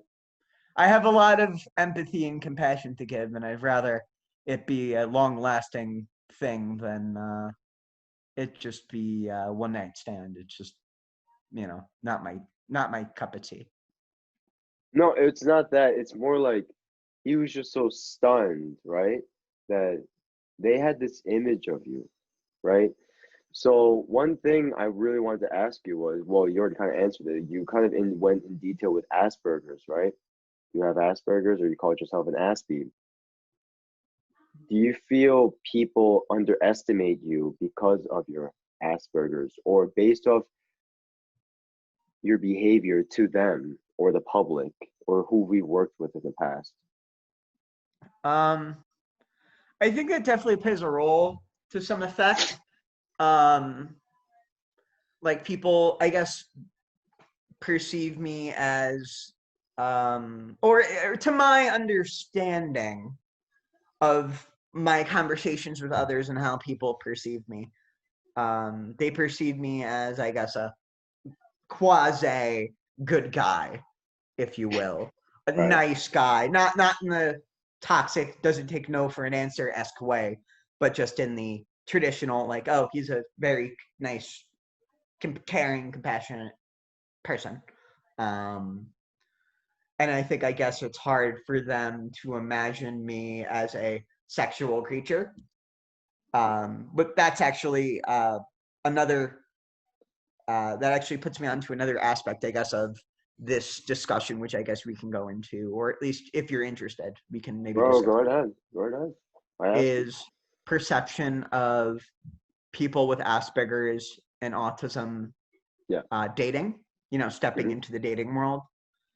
have a lot of empathy and compassion to give, and I'd rather it be a long lasting thing than it just be a one night stand. It's just not my cup of tea.
No, it's not that. It's more like he was just so stunned, right? That they had this image of you, right? So one thing I really wanted to ask you was, well, you already kind of answered it. You kind of went in detail with Asperger's, right? You have Asperger's, or you call yourself an Aspie. Do you feel people underestimate you because of your Asperger's, or based off your behavior to them or the public or who we worked with in the past?
Um, I think that definitely plays a role to some effect. Um, like people, I guess, perceive me as, or to my understanding of my conversations with others and how people perceive me, they perceive me as, I guess, a quasi good guy, if you will, a
Right.
nice guy, not in the toxic, doesn't take no for an answer esque way, but just in the traditional, like, oh, he's a very nice, caring, compassionate person. Um, and I guess it's hard for them to imagine me as a sexual creature. But that's actually another that actually puts me onto another aspect, I guess, of this discussion, which I guess we can go into, or at least if you're interested, we can maybe
Bro,
discuss,
go ahead. Go ahead. I asked you.
is perception of people with Asperger's and autism
Yeah.
dating, stepping
Hmm.
into the dating world,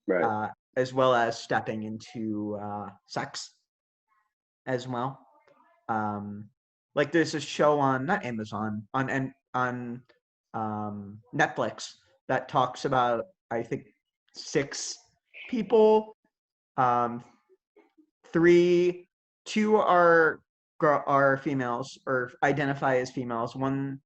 Right.
uh, as well as stepping into sex as well. Like there's a show on, not Amazon, on Netflix that talks about, I think, 6 people. Um, three, two are females or identify as females. One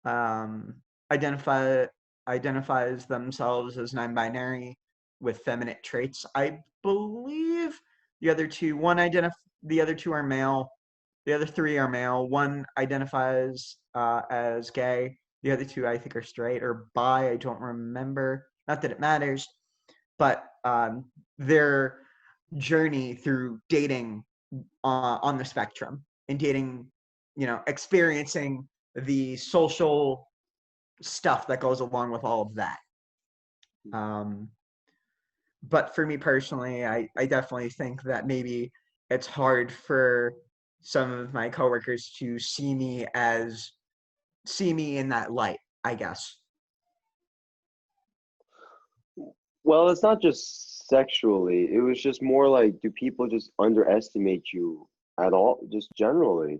um, identify identifies themselves as non-binary with feminine traits, I believe. The other two, the other two are male. The other three are male. One identifies as gay. The other two, I think, are straight or bi. I don't remember. Not that it matters, but their journey through dating on the spectrum and dating, experiencing the social stuff that goes along with all of that. But for me personally, I definitely think that maybe it's hard for some of my coworkers to see me in that light, I guess.
Well, it's not just sexually. It was just more like, do people just underestimate you at all, just generally?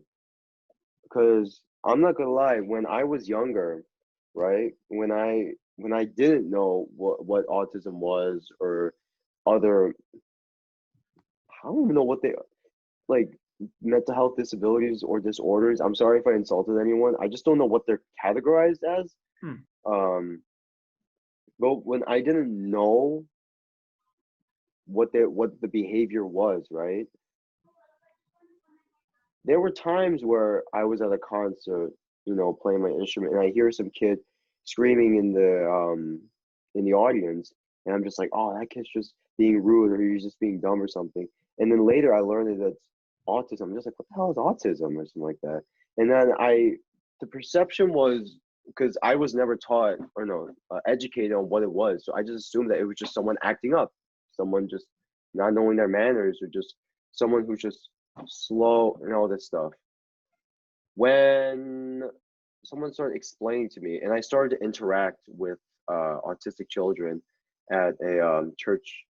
Because I'm not gonna lie, when I was younger, right? When I didn't know what autism was, or other, I don't even know what they, like, mental health disabilities or disorders. I'm sorry if I insulted anyone. I just don't know what they're categorized as.
Hmm.
Um, but when I didn't know what the behavior was, right? There were times where I was at a concert, playing my instrument, and I hear some kid screaming in the audience, and I'm just like, oh, that kid's just being rude, or he's just being dumb or something. And then later I learned that it's autism. I'm just like, what the hell is autism, or something like that. And then the perception was, because I was never taught, or no, educated on what it was, so I just assumed that it was just someone acting up, someone just not knowing their manners, or just someone who's just slow and all this stuff. When someone started explaining to me, and I started to interact with autistic children at a church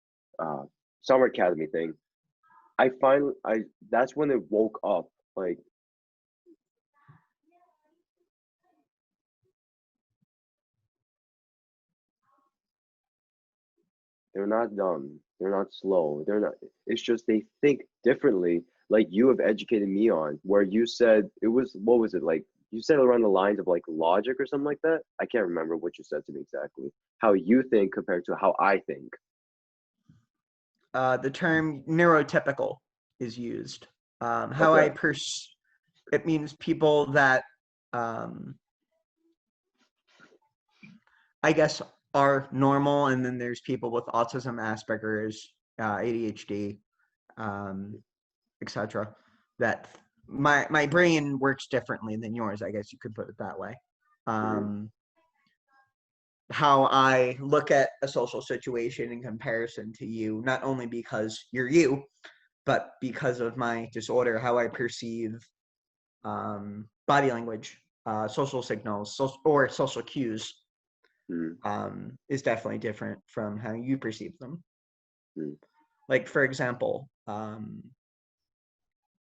summer academy thing, I that's when it woke up. Like, they're not dumb, they're not slow, they're not. It's just they think differently. Like you have educated me on, where you said it was, what was it like? You said around the lines of like logic or something like that. I can't remember what you said to me exactly. How you think compared to how I think.
The term neurotypical is used. How
Okay.
it means people that um, I guess are normal, and then there's people with autism, Asperger's, ADHD, etc. That my brain works differently than yours. I guess you could put it that way.
Hmm.
How I look at a social situation in comparison to you, not only because you're you, but because of my disorder, how I perceive body language, social signals, or social cues
Hmm.
is definitely different from how you perceive them.
Hmm.
Like, for example,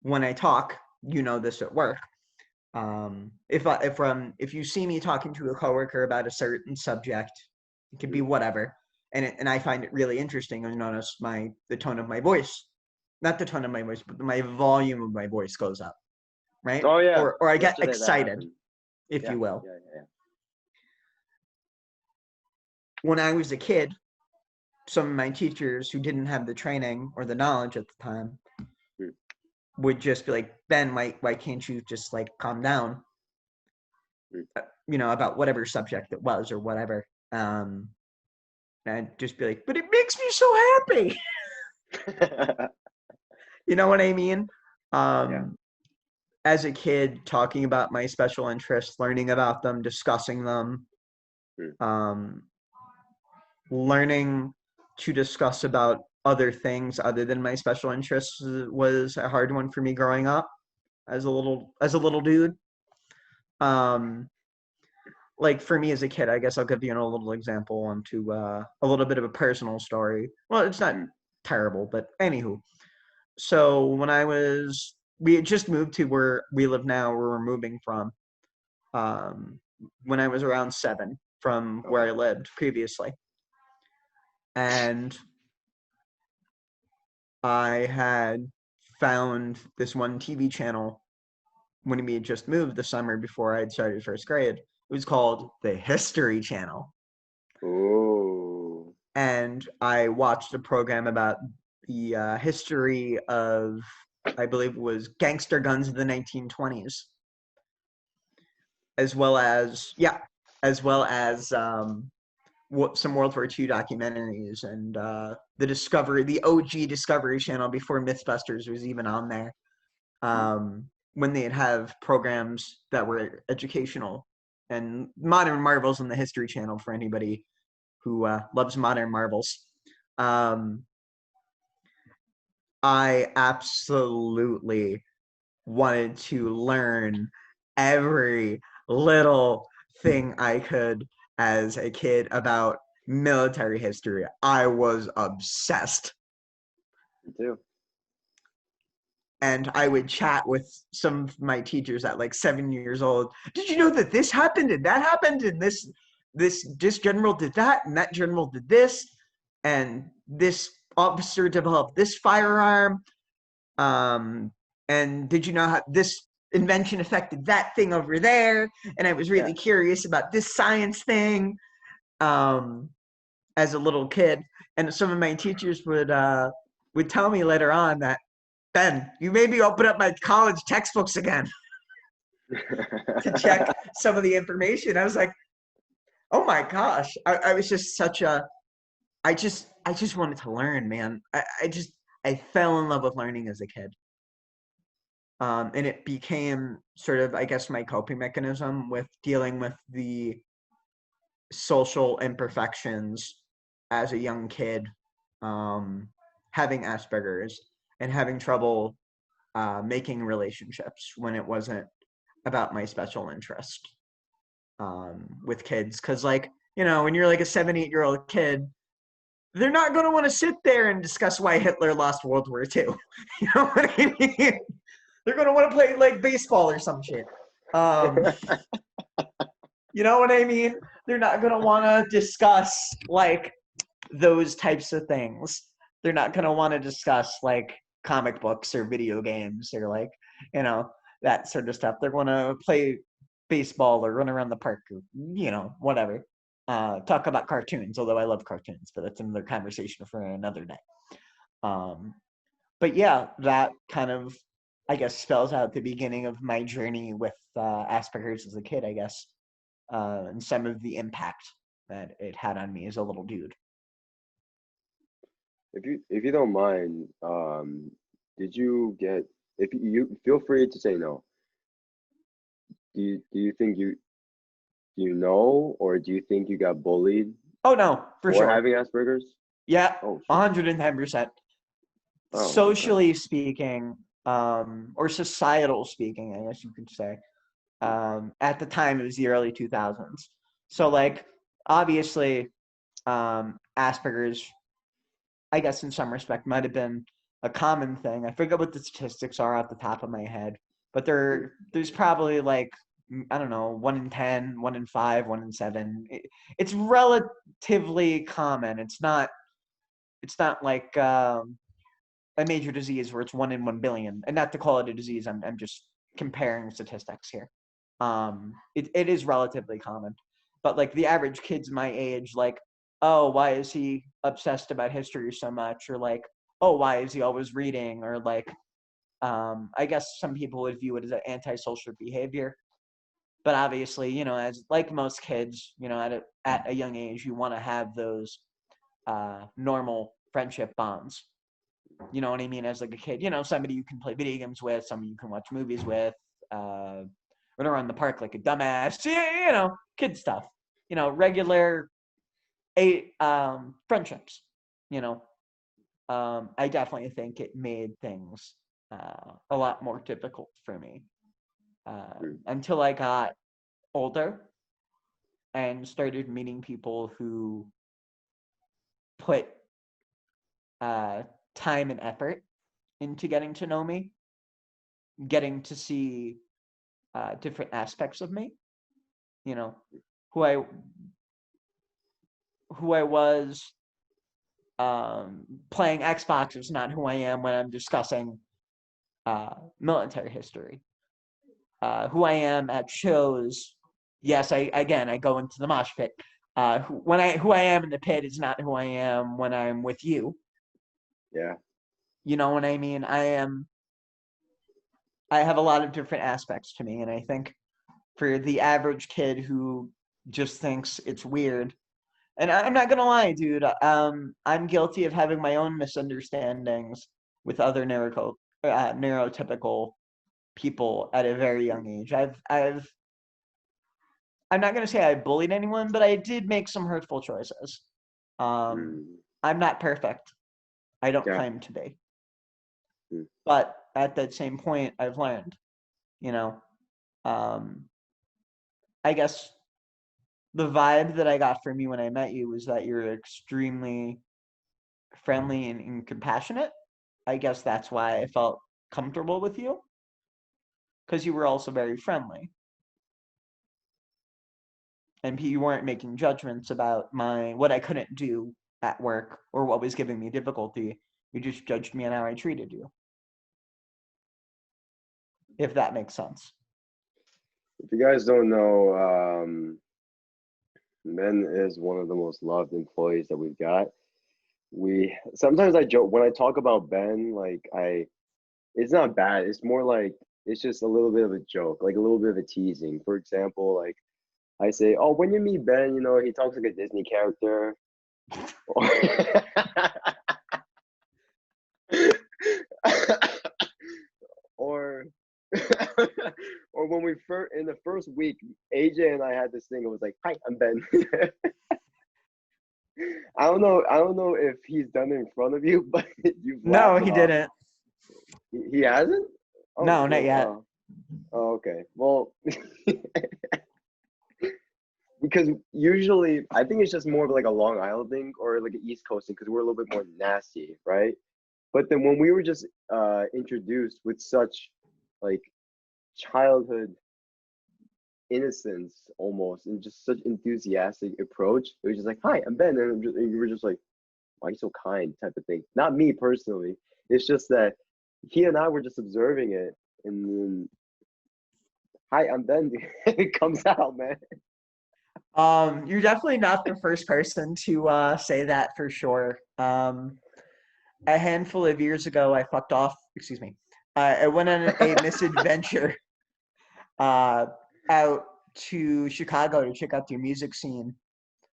when I talk, you know this at work. If you see me talking to a coworker about a certain subject, it could be
Hmm.
whatever, and I find it really interesting, and notice the tone of my voice, not the tone of my voice, but my volume of my voice goes up, right?
Oh yeah,
Or I get
yesterday that
excited,
happened.
if
Yeah,
you will.
yeah, yeah.
When I was a kid, some of my teachers who didn't have the training or the knowledge at the time
Hmm.
would just be like, Ben, why can't you just like calm down,
Hmm.
about whatever subject it was or whatever. And I'd just be like, but it makes me so happy. You know what I mean?
Yeah.
Um, as a kid, talking about my special interests, learning about them, discussing them,
Hmm.
um, learning to discuss about other things other than my special interests was a hard one for me growing up as a little dude. Um, like for me as a kid, I guess I'll give you a little example onto a little bit of a personal story. Well, it's not
Hmm.
terrible, but anywho. So we had just moved to where we live now, where we're moving from. Um, when I was around 7, from where
Okay.
I lived previously, and I had found this one TV channel when we had just moved the summer before I had started first grade. It was called the History Channel.
Oh.
And I watched a program about the history of, I believe it was gangster guns of the 1920s, as well as, yeah, as well as some World War II documentaries, and the OG Discovery Channel before MythBusters was even on there.
Hmm.
When they'd have programs that were educational. and Modern Marvels on the History Channel for anybody who loves modern marvels. I absolutely wanted to learn every little thing I could as a kid about military history. I was obsessed.
Me too.
And I would chat with some of my teachers at like 7 years old. Did you know that this happened and that happened and this general did that and that general did this and this officer developed this firearm, and did you know how this invention affected that thing over there? And I was really curious about this science thing as a little kid. And some of my teachers would tell me later on that, Ben, you made me open up my college textbooks again to check some of the information. I was like, oh my gosh. I was just such a, I just wanted to learn, man. I fell in love with learning as a kid. And it became sort of, I guess, my coping mechanism with dealing with the social imperfections as a young kid, having Asperger's and having trouble making relationships when it wasn't about my special interest with kids. Because, like, you know, when you're like a 7, 8-year-old kid, they're not going to want to sit there and discuss why Hitler lost World War II. You know what I mean? They're going to want to play like baseball or some shit. You know what I mean? They're not going to want to discuss like those types of things. They're not going to want to discuss like comic books or video games or like, you know, that sort of stuff. They're going to play baseball or run around the park or, you know, whatever. Talk about cartoons, although I love cartoons, but that's another conversation for another day. But yeah, that kind of, I guess, spells out the beginning of my journey with Asperger's as a kid, I guess, and some of the impact that it had on me as a little dude.
If you don't mind, did you get, if you feel free to say no. Do you think you know, or do you think you got bullied
Oh no, for
for
sure.
having Asperger's?
Yeah,
Oh, shit.
110%.
Oh, okay.
Socially speaking, or societal speaking, I guess you could say, at the time it was the early 2000s. So like, obviously, Asperger's, I guess in some respect, might have been a common thing. I forget what the statistics are off the top of my head, but there's probably like, I don't know, 1 in 10, 1 in 5, 1 in 7. It's relatively common. It's not like a major disease where it's 1 in 1 billion. And not to call it a disease, I'm just comparing statistics here. It is relatively common, but like the average kid's my age, like, oh, why is he obsessed about history so much? Or like, oh, why is he always reading? Or like, I guess some people would view it as an antisocial behavior. But obviously, you know, as like most kids, you know, at a young age, you want to have those normal friendship bonds. You know what I mean? As like a kid, you know, somebody you can play video games with, somebody you can watch movies with, run around the park like a dumbass, you know, kid stuff. You know, regular friendships. You know, I definitely think it made things a lot more difficult for me until I got older and started meeting people who put time and effort into getting to know me, getting to see different aspects of me. You know, who I was playing Xbox is not who I am when I'm discussing military history. Who I am at shows, yes, I go into the mosh pit. Who I am in the pit is not who I am when I'm with you.
Yeah.
You know what I mean? I have a lot of different aspects to me, and I think for the average kid who just thinks it's weird, and I'm not gonna lie, dude, I'm guilty of having my own misunderstandings with other neurotypical people at a very young age. I'm not going to say I bullied anyone, but I did make some hurtful choices. Um,
Mm,
I'm not perfect. I don't
yeah.
claim to be.
Mm,
But at that same point, I've learned, you know, um, I guess the vibe that I got from you when I met you was that you're extremely friendly and compassionate. I guess that's why I felt comfortable with you because you were also very friendly and you weren't making judgments about what I couldn't do at work or what was giving me difficulty. You just judged me on how I treated you, if that makes sense.
if you guys don't know, Ben is one of the most loved employees that we've got. We sometimes I joke when I talk about Ben, like it's not bad. It's more like it's just a little bit of a joke, like a little bit of a teasing. For example, like I say, "Oh, when you meet Ben, you know he talks like a Disney character," or or when we first in the first week, AJ and I had this thing. It was like, "Hi, I'm Ben." I don't know if he's done it in front of you, but you've
No,
laughed it
he
off.
didn't.
He hasn't? Oh,
No, not
well,
yet.
oh, okay. Well, because usually I think it's just more of like a Long Island thing or like an East Coast thing because we're a little bit more nasty, right? But then when we were just introduced with such like childhood innocence almost and just such enthusiastic approach, it was just like, "Hi, I'm Ben," and you were just like, "Why are you so kind?" type of thing. Not me personally. It's just that he and I were just observing it, and then, "Hi, I'm Ben." It comes out, man.
You're definitely not the first person to say that for sure. A handful of years ago, I fucked off. Excuse me. I went on a misadventure uh, out to Chicago to check out the music scene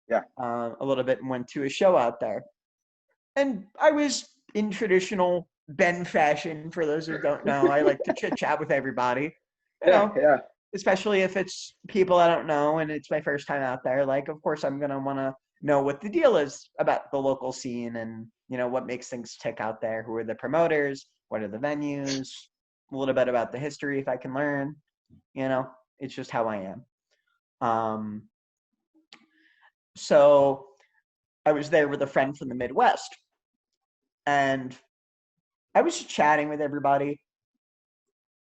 Yeah.
a little bit and went to a show out there. And I was in traditional Ben fashion. For those who don't know, I like to chit chat with everybody. You
Yeah,
know,
yeah.
especially if it's people I don't know and it's my first time out there. Like, of course, I'm gonna want to know what the deal is about the local scene and what makes things tick out there. Who are the promoters? What are the venues? A little bit about the history if I can learn. It's just how I am. Um, so I was there with a friend from the Midwest, and I was just chatting with everybody.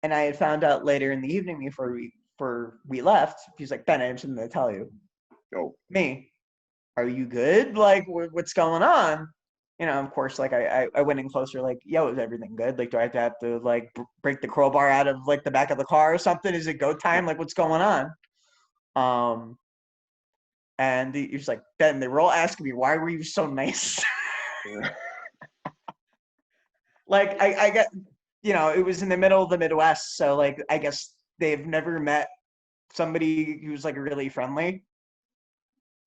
And I had found out later in the evening before we left, he's like, "Ben, I have something to tell you."
Oh,
Me, "Are you good? Like, what's going on?" Of course, like I went in closer, like, "Yo, is everything good? Like, do I have to like break the crowbar out of like the back of the car or something? Is it go time? Like, what's going on?" Um, and he's like, "Ben, they were all asking me, why were you so nice?" Like, I get, it was in the middle of the Midwest, so like, I guess they've never met somebody who's like really friendly.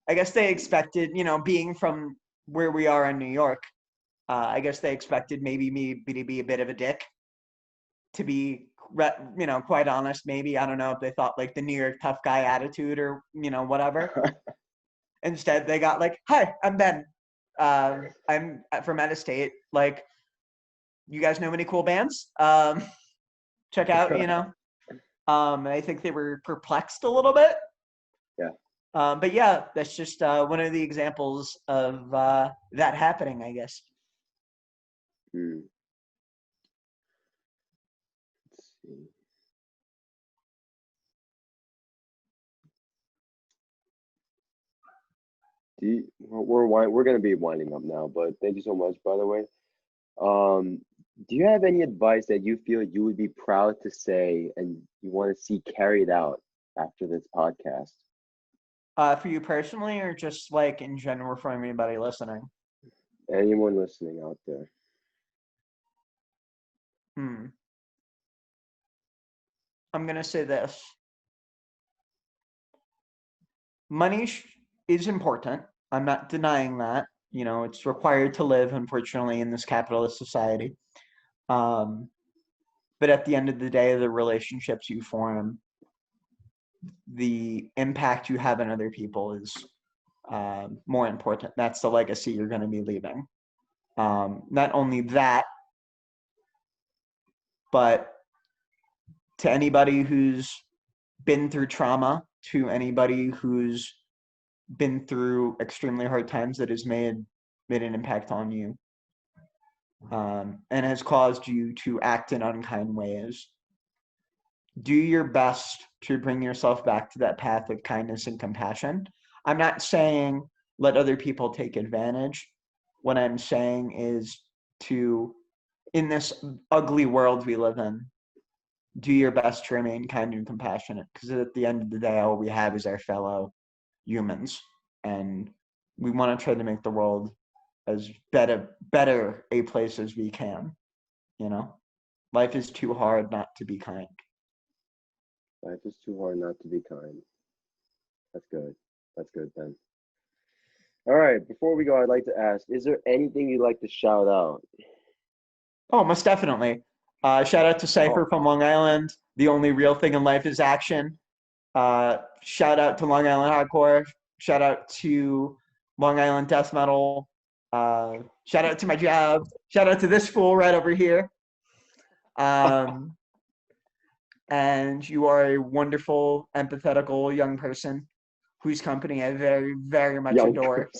I guess they expected, being from where we are in New York, I guess they expected maybe me to be a bit of a dick, to be, quite honest. Maybe I don't know if they thought like the New York tough guy attitude or whatever. Instead, they got like, "Hi, I'm Ben. I'm from out of state. Like, you guys know any cool bands? Check out, I think they were perplexed a little bit.
yeah.
But yeah, that's just one of the examples of that happening, I guess.
Hmm. Let's see. Well, we're gonna be winding up now, but thank you so much, by the way. Um, do you have any advice that you feel you would be proud to say and you want to see carried out after this podcast?
For you personally, or just like in general for anybody listening?
Anyone listening out there?
Hmm. I'm gonna say this: money is important. I'm not denying that. It's required to live, unfortunately, in this capitalist society. Um, but at the end of the day, the relationships you form the impact you have on other people is more important. That's the legacy you're going to be leaving. Not only that, but to anybody who's been through trauma, to anybody who's been through extremely hard times that has made an impact on you, and has caused you to act in unkind ways, do your best to bring yourself back to that path of kindness and compassion. I'm not saying let other people take advantage. What I'm saying is to, in this ugly world we live in, do your best to remain kind and compassionate, because at the end of the day, all we have is our fellow humans, and we want to try to make the world as better a place as we can. You know, life is too hard not to be kind.
Life is too hard not to be kind. That's good. That's good, Ben. All right, before we go, I'd like to ask, is there anything you'd like to shout out?
Oh, most definitely. Shout out to Cypher from Long Island. The only real thing in life is action. Shout out to Long Island Hardcore. Shout out to Long Island Death Metal. Shout out to my job. Shout out to this fool right over here. And you are a wonderful, empathetical young person whose company I very, very much adore.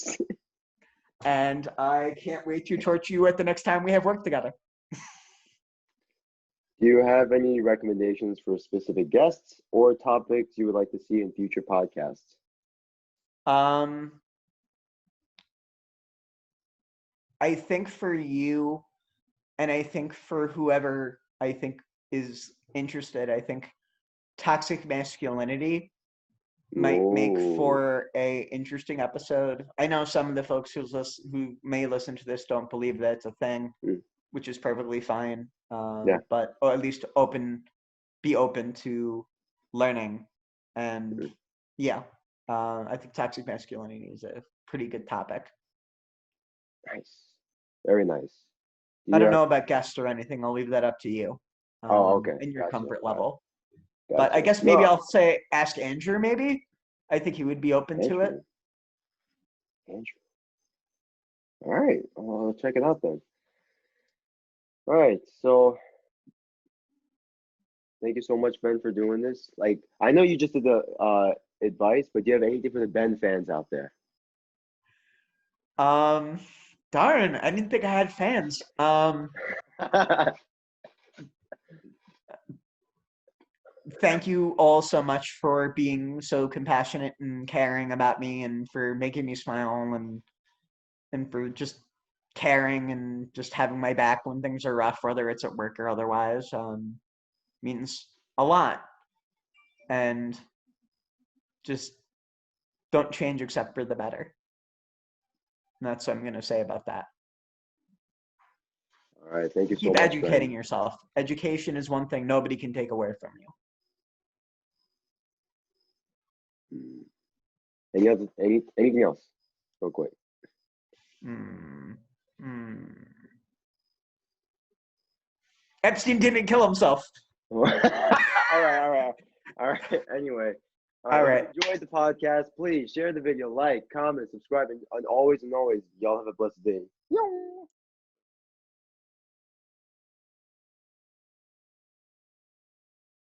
And I can't wait to torture you at the next time we have work together.
Do you have any recommendations for specific guests or topics you would like to see in future podcasts?
I think for you, and I think for whoever I think is interested, I think toxic masculinity might make for a interesting episode. I know some of the folks who may listen to this don't believe that it's a thing, which is perfectly fine. But or at least be open to learning. And I think toxic masculinity is a pretty good topic.
Nice. Very nice.
I don't know about guests or anything. I'll leave that up to you.
Okay.
And your comfort level.
Gotcha.
But I guess maybe I'll say ask Andrew, maybe. I think he would be open to it.
Andrew. All right. I'll check it out then. All right. So thank you so much, Ben, for doing this. Like, I know you just did the advice, but do you have anything for the Ben fans out there?
Darn, I didn't think I had fans. Thank you all so much for being so compassionate and caring about me, and for making me smile, and for just caring and just having my back when things are rough, whether it's at work or otherwise. Means a lot. And just don't change except for the better. And that's what I'm going to say about that.
All right. Thank you so
much.
Keep
educating yourself. Education is one thing nobody can take away from you.
Anything else? Real quick.
Epstein didn't kill himself.
All right. Anyway. All right. Enjoy the podcast. Please share the video, like, comment, subscribe, and always, y'all have a blessed day.